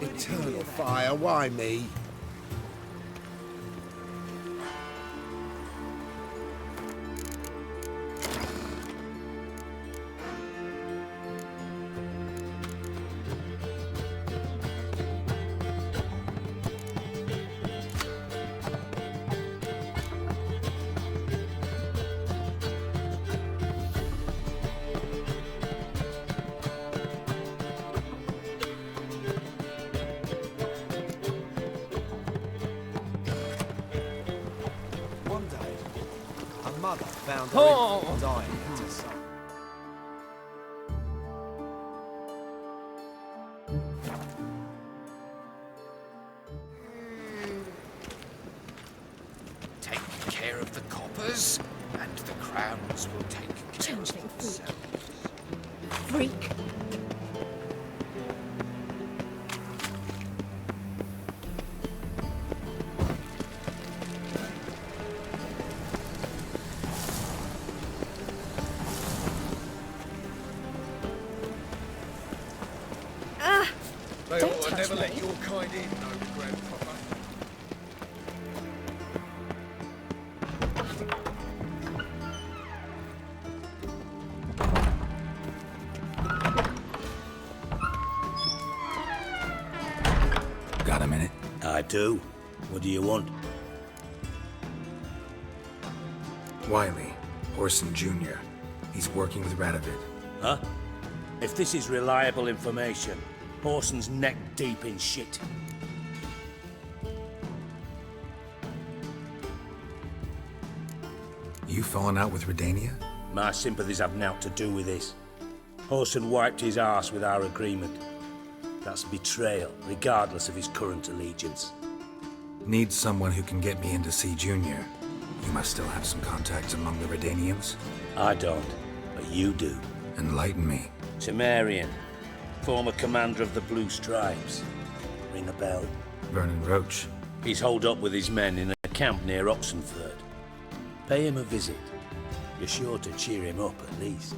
Speaker 12: Eternal fire, why me?
Speaker 9: One day, a mother found her infant dying at her son.
Speaker 1: Take care of the coppers, and the crowns will take care of themselves.
Speaker 8: Freak.
Speaker 3: They
Speaker 8: Don't
Speaker 3: ought to
Speaker 8: touch
Speaker 3: never
Speaker 8: me.
Speaker 3: let your kind in, no, Grandpapa.
Speaker 4: Got a minute?
Speaker 12: I do. What do you want?
Speaker 4: Wiley, Orson Jr. He's working with Radovid.
Speaker 14: Huh? If this is reliable information, Orson's neck deep in shit.
Speaker 4: You falling out with Redania?
Speaker 14: My sympathies have naught to do with this. Orson wiped his arse with our agreement. That's betrayal, regardless of his current allegiance.
Speaker 4: Need someone who can get me in to see Junior. You must still have some contacts among the Redanians?
Speaker 14: I don't, but you do.
Speaker 4: Enlighten me.
Speaker 14: Temerian, former commander of the Blue Stripes. Ring a bell?
Speaker 4: Vernon Roach.
Speaker 14: He's holed up with his men in a camp near Oxenford. Pay him a visit. You're sure to cheer him up, at least.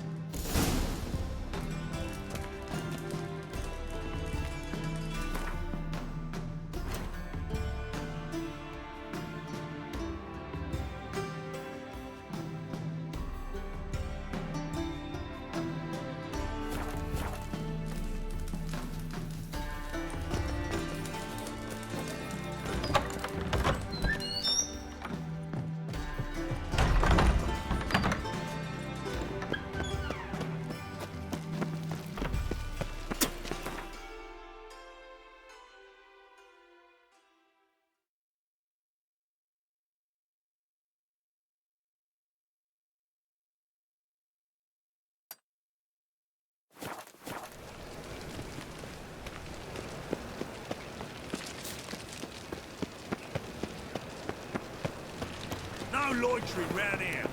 Speaker 12: No loitering round here.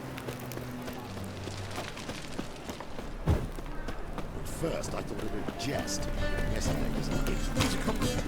Speaker 17: At first, I thought it was a jest. Yesterday was a gift. It's complicated.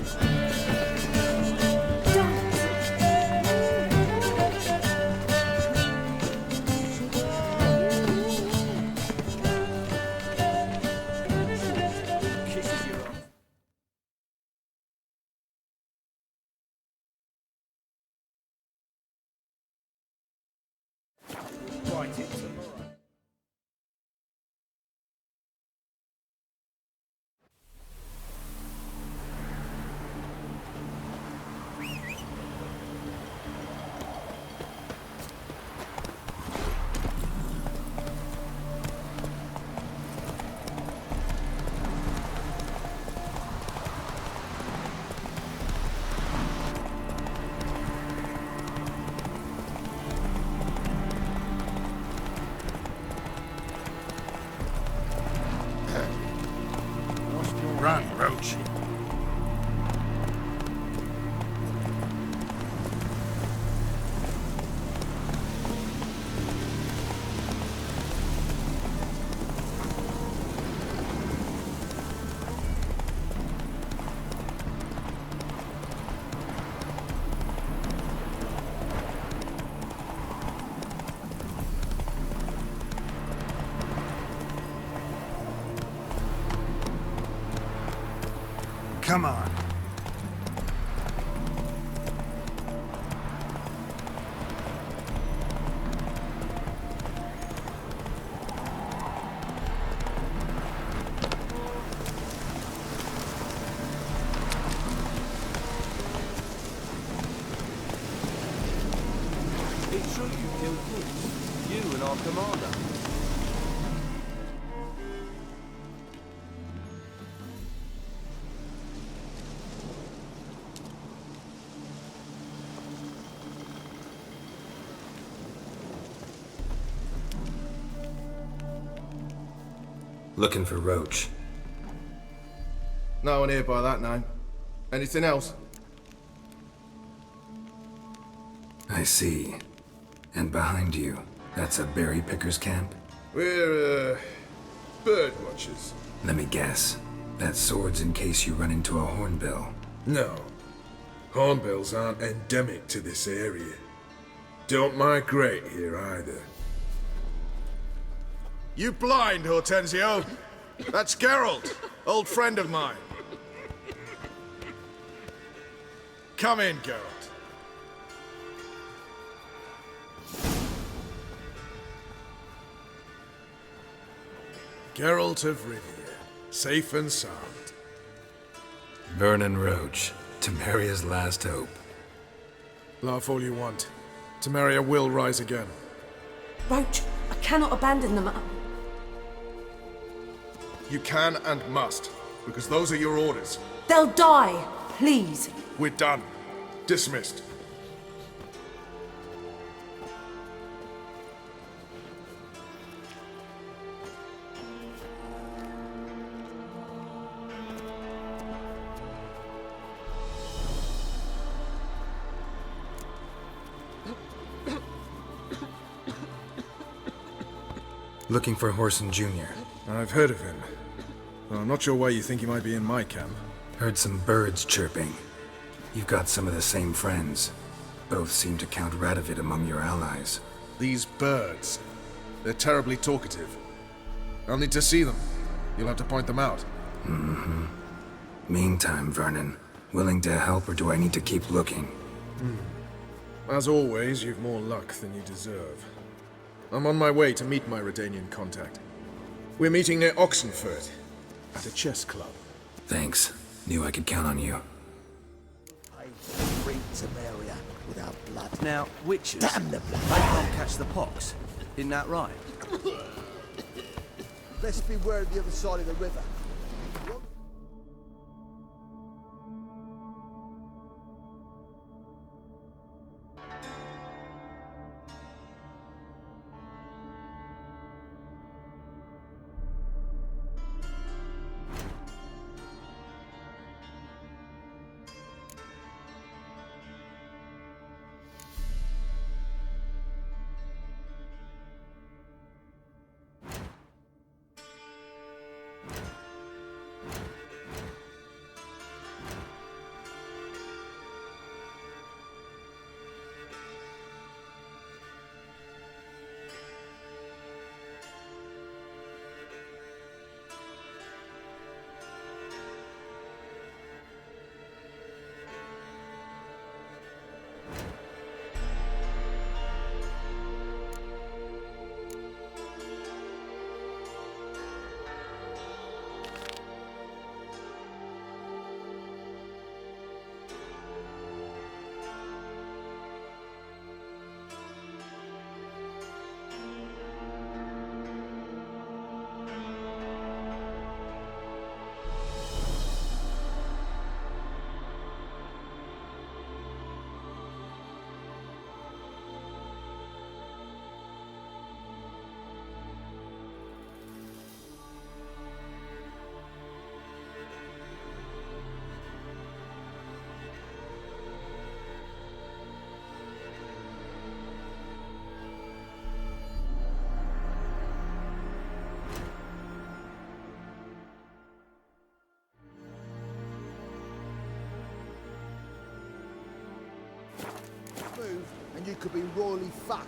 Speaker 17: Come on.
Speaker 21: It's true you killed kids. You and our commander.
Speaker 4: Looking for Roach.
Speaker 22: No one here by that name. Anything else?
Speaker 4: I see. And behind you, that's a berry picker's camp?
Speaker 22: We're, bird watchers.
Speaker 4: Let me guess. That sword's in case you run into a hornbill.
Speaker 23: No. Hornbills aren't endemic to this area. Don't migrate here either.
Speaker 24: You blind, Hortensio? That's Geralt, old friend of mine. Come in, Geralt. Geralt of Rivia, safe and sound.
Speaker 4: Vernon Roach, Temeria's last hope.
Speaker 24: Laugh all you want. Temeria will rise again.
Speaker 25: Roach, I cannot abandon them.
Speaker 24: You can and must, because those are your orders.
Speaker 25: They'll die, please.
Speaker 24: We're done. Dismissed.
Speaker 4: Looking for Horson Jr.
Speaker 24: I've heard of him. Though I'm not sure why you think he might be in my camp.
Speaker 4: Heard some birds chirping. You've got some of the same friends. Both seem to count Radovid among your allies.
Speaker 24: These birds. They're terribly talkative. I'll need to see them. You'll have to point them out.
Speaker 4: Mm-hmm. Meantime, Vernon, willing to help or do I need to keep looking?
Speaker 24: As always, you've more luck than you deserve. I'm on my way to meet my Redanian contact. We're meeting near Oxenford, at a chess club.
Speaker 4: Thanks. Knew I could count on you.
Speaker 1: I freed Temeria without blood.
Speaker 21: Now, witches,
Speaker 1: Damn the blood.
Speaker 21: they can't catch the pox. Isn't that right?
Speaker 1: Let's beware of the other side of the river. Move, and you could be royally fucked.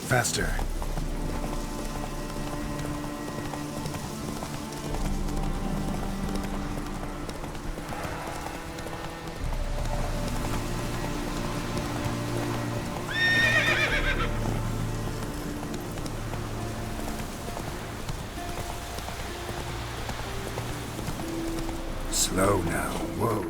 Speaker 4: Faster. Slow now. Whoa.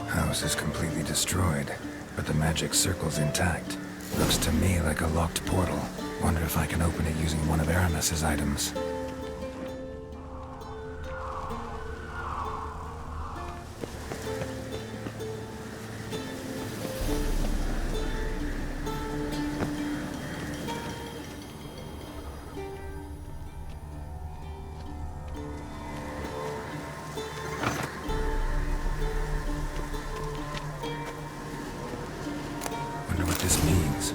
Speaker 4: House is completely destroyed, but the magic circle's intact. Looks to me like a locked portal. Wonder if I can open it using one of Aramis's items. Wonder what this means.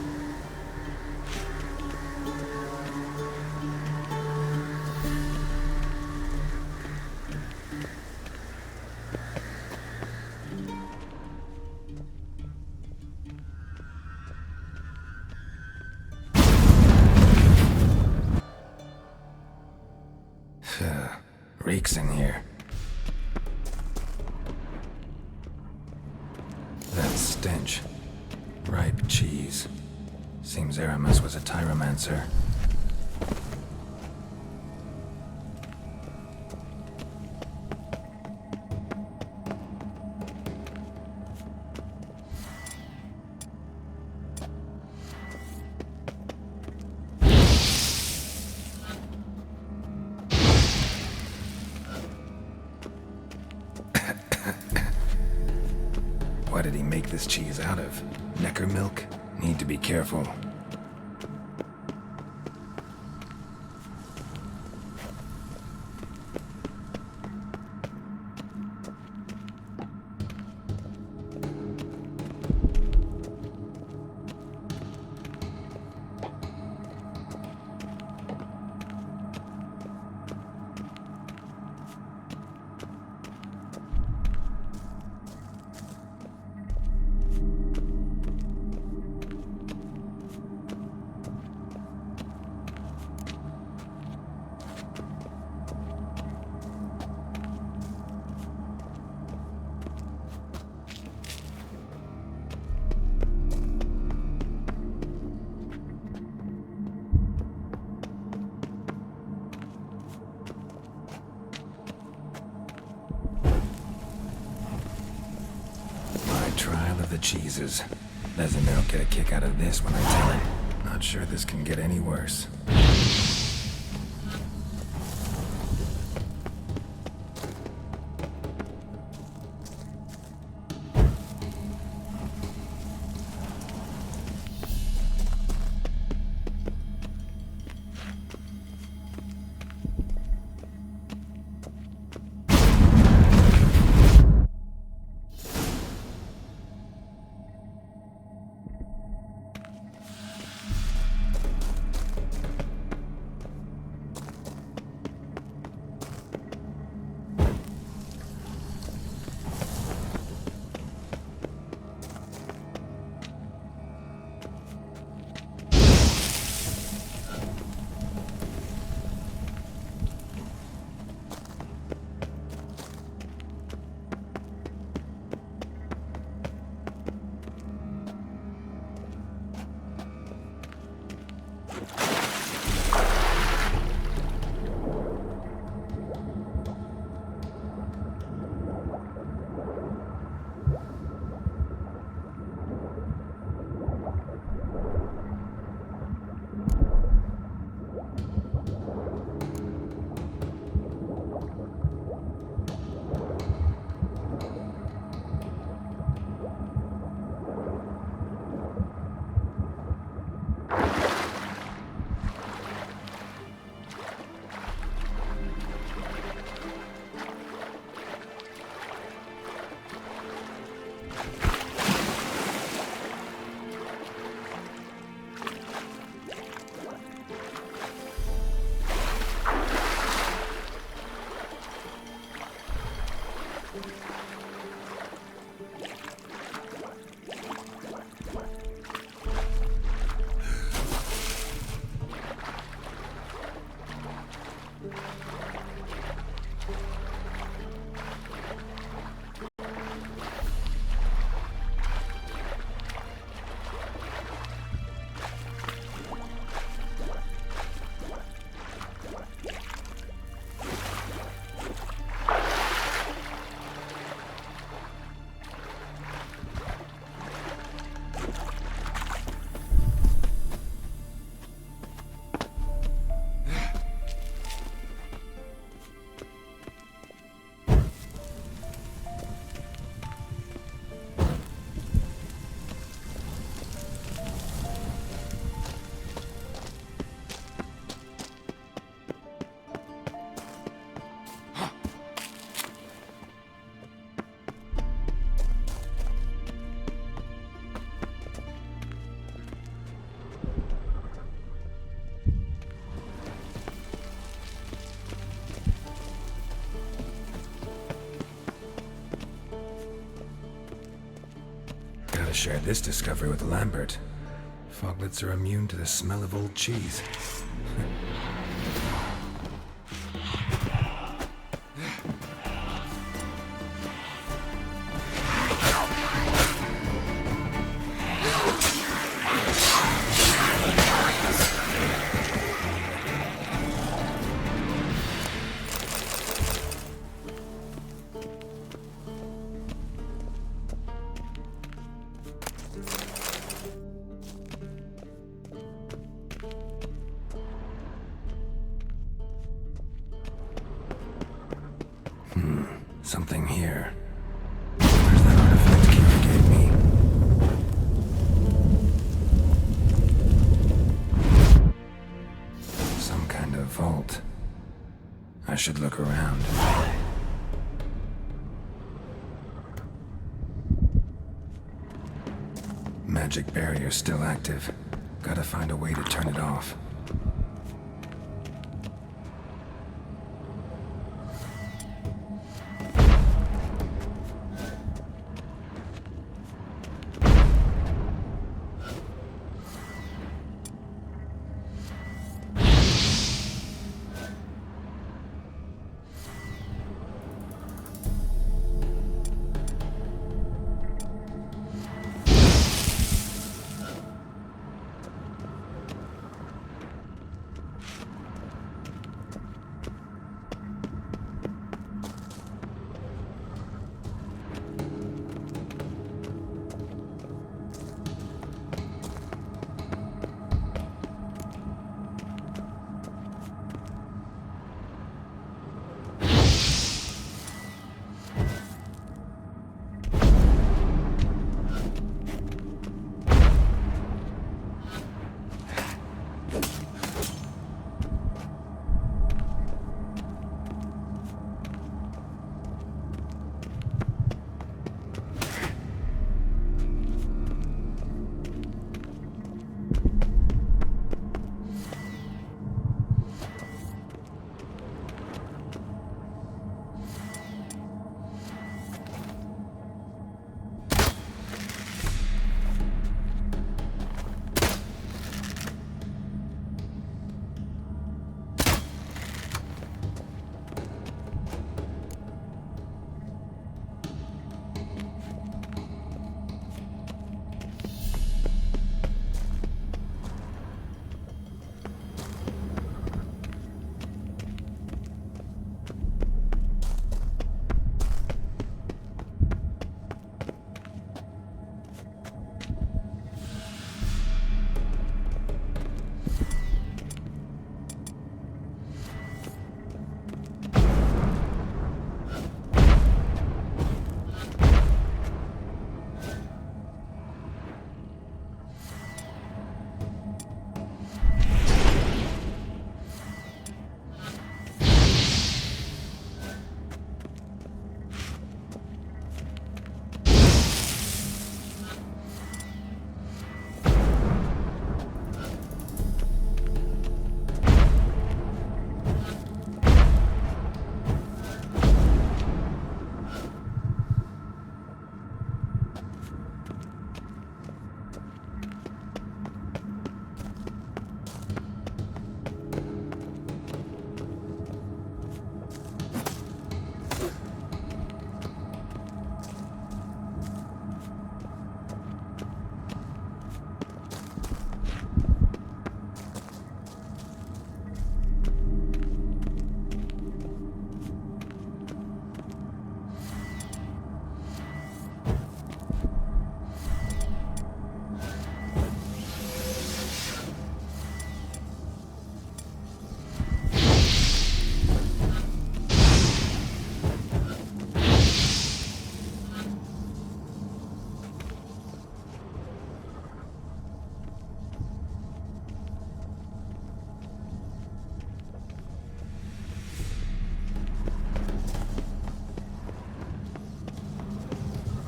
Speaker 4: Reeks in here. That stench. Ripe cheese. Seems Aramis was a tyromancer. What did he make this cheese out of? Necker milk? Need to be careful. trial of the cheeses. Vesemir will get a kick out of this when I tell him. Not sure this can get any worse. Gotta share this discovery with Lambert. Foglets are immune to the smell of old cheese. Something here. Where's that artifact Kira gave me? Some kind of vault. I should look around. Magic barrier still active. Gotta find a way to turn it off.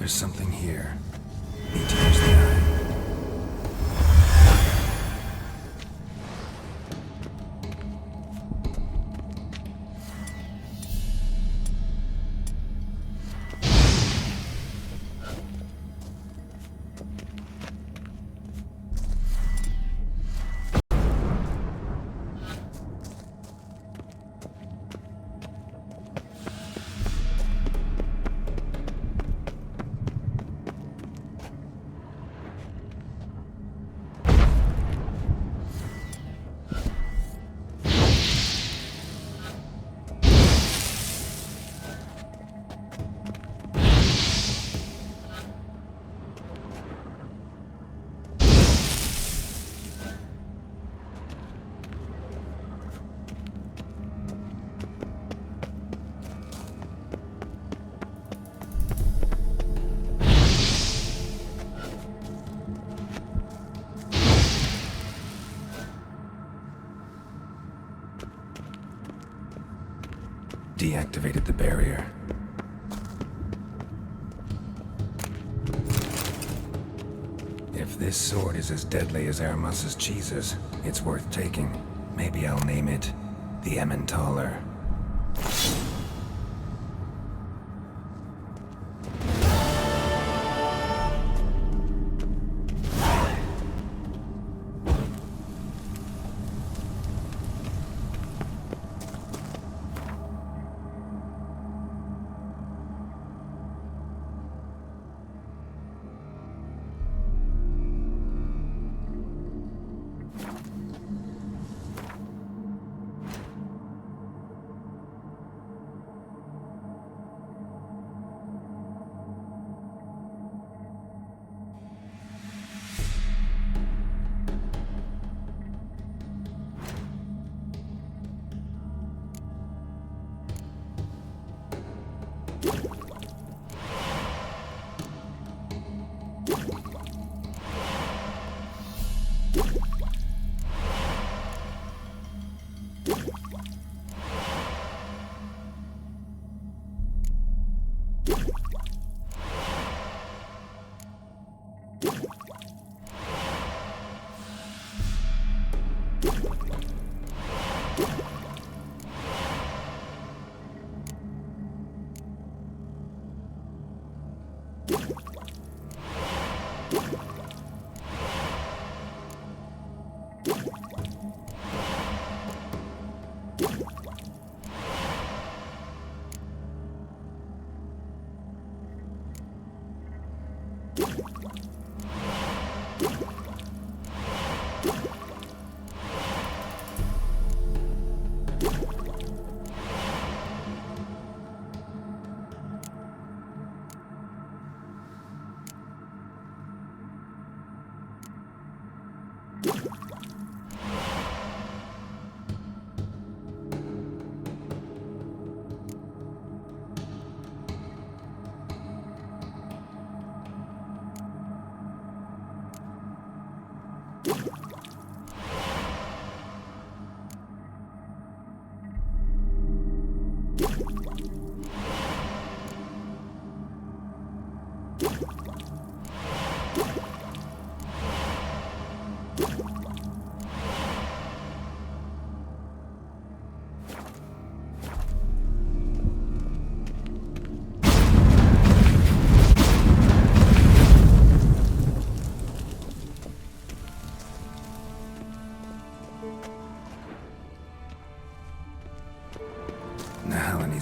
Speaker 4: There's something here. Need to use the eye. Deactivated the barrier. If this sword is as deadly as AORUS's cheeses, it's worth taking. Maybe I'll name it the Emmentaler.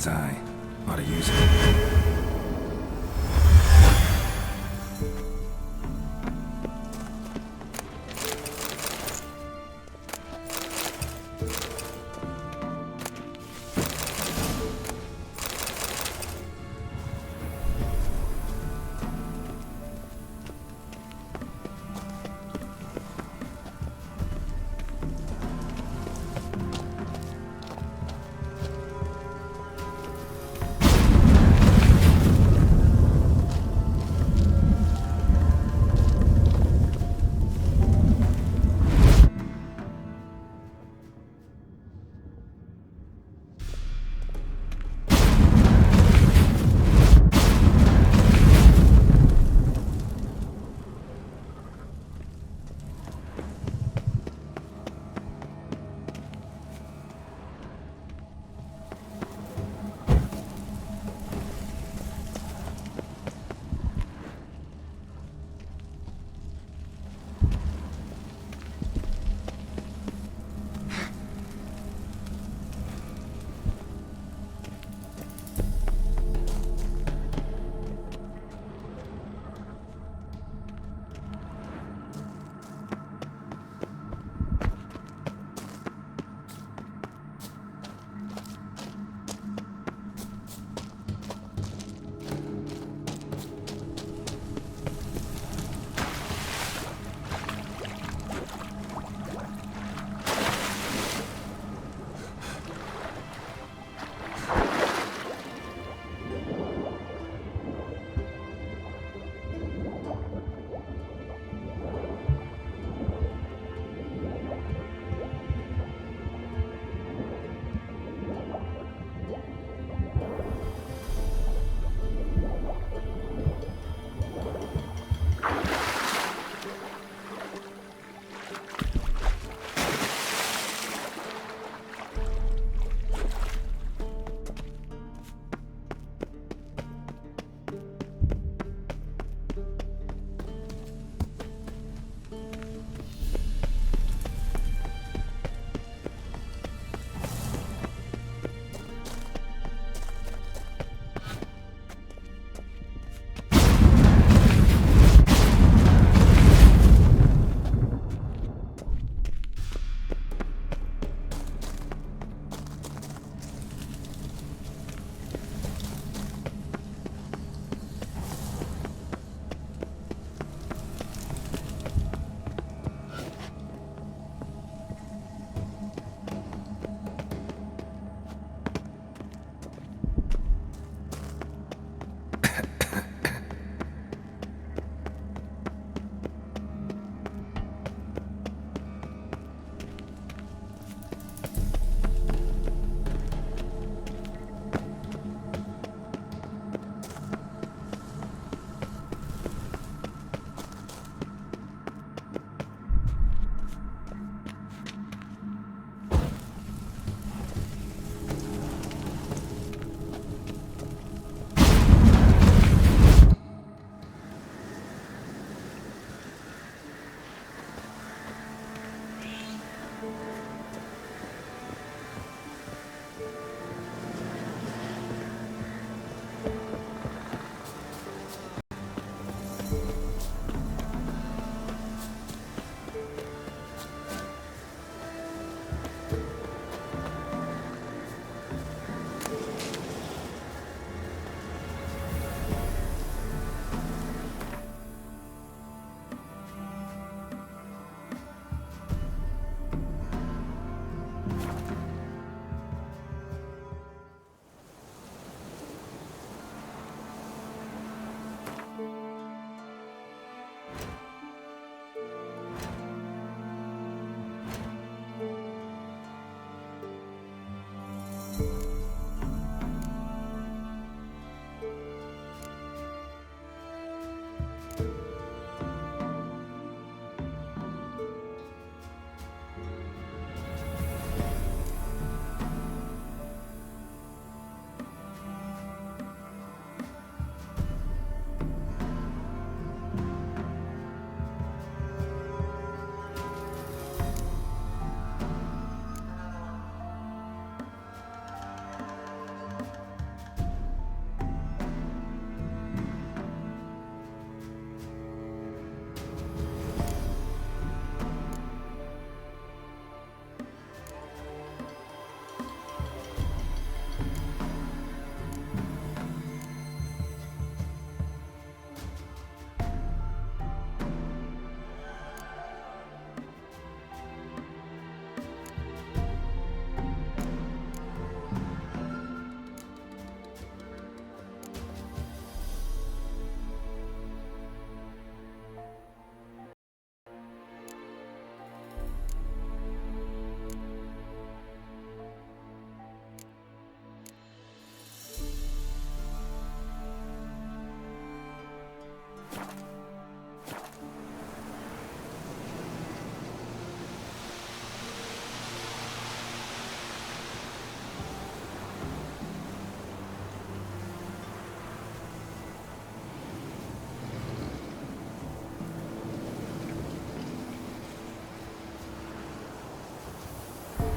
Speaker 4: Eye. Ought to use it.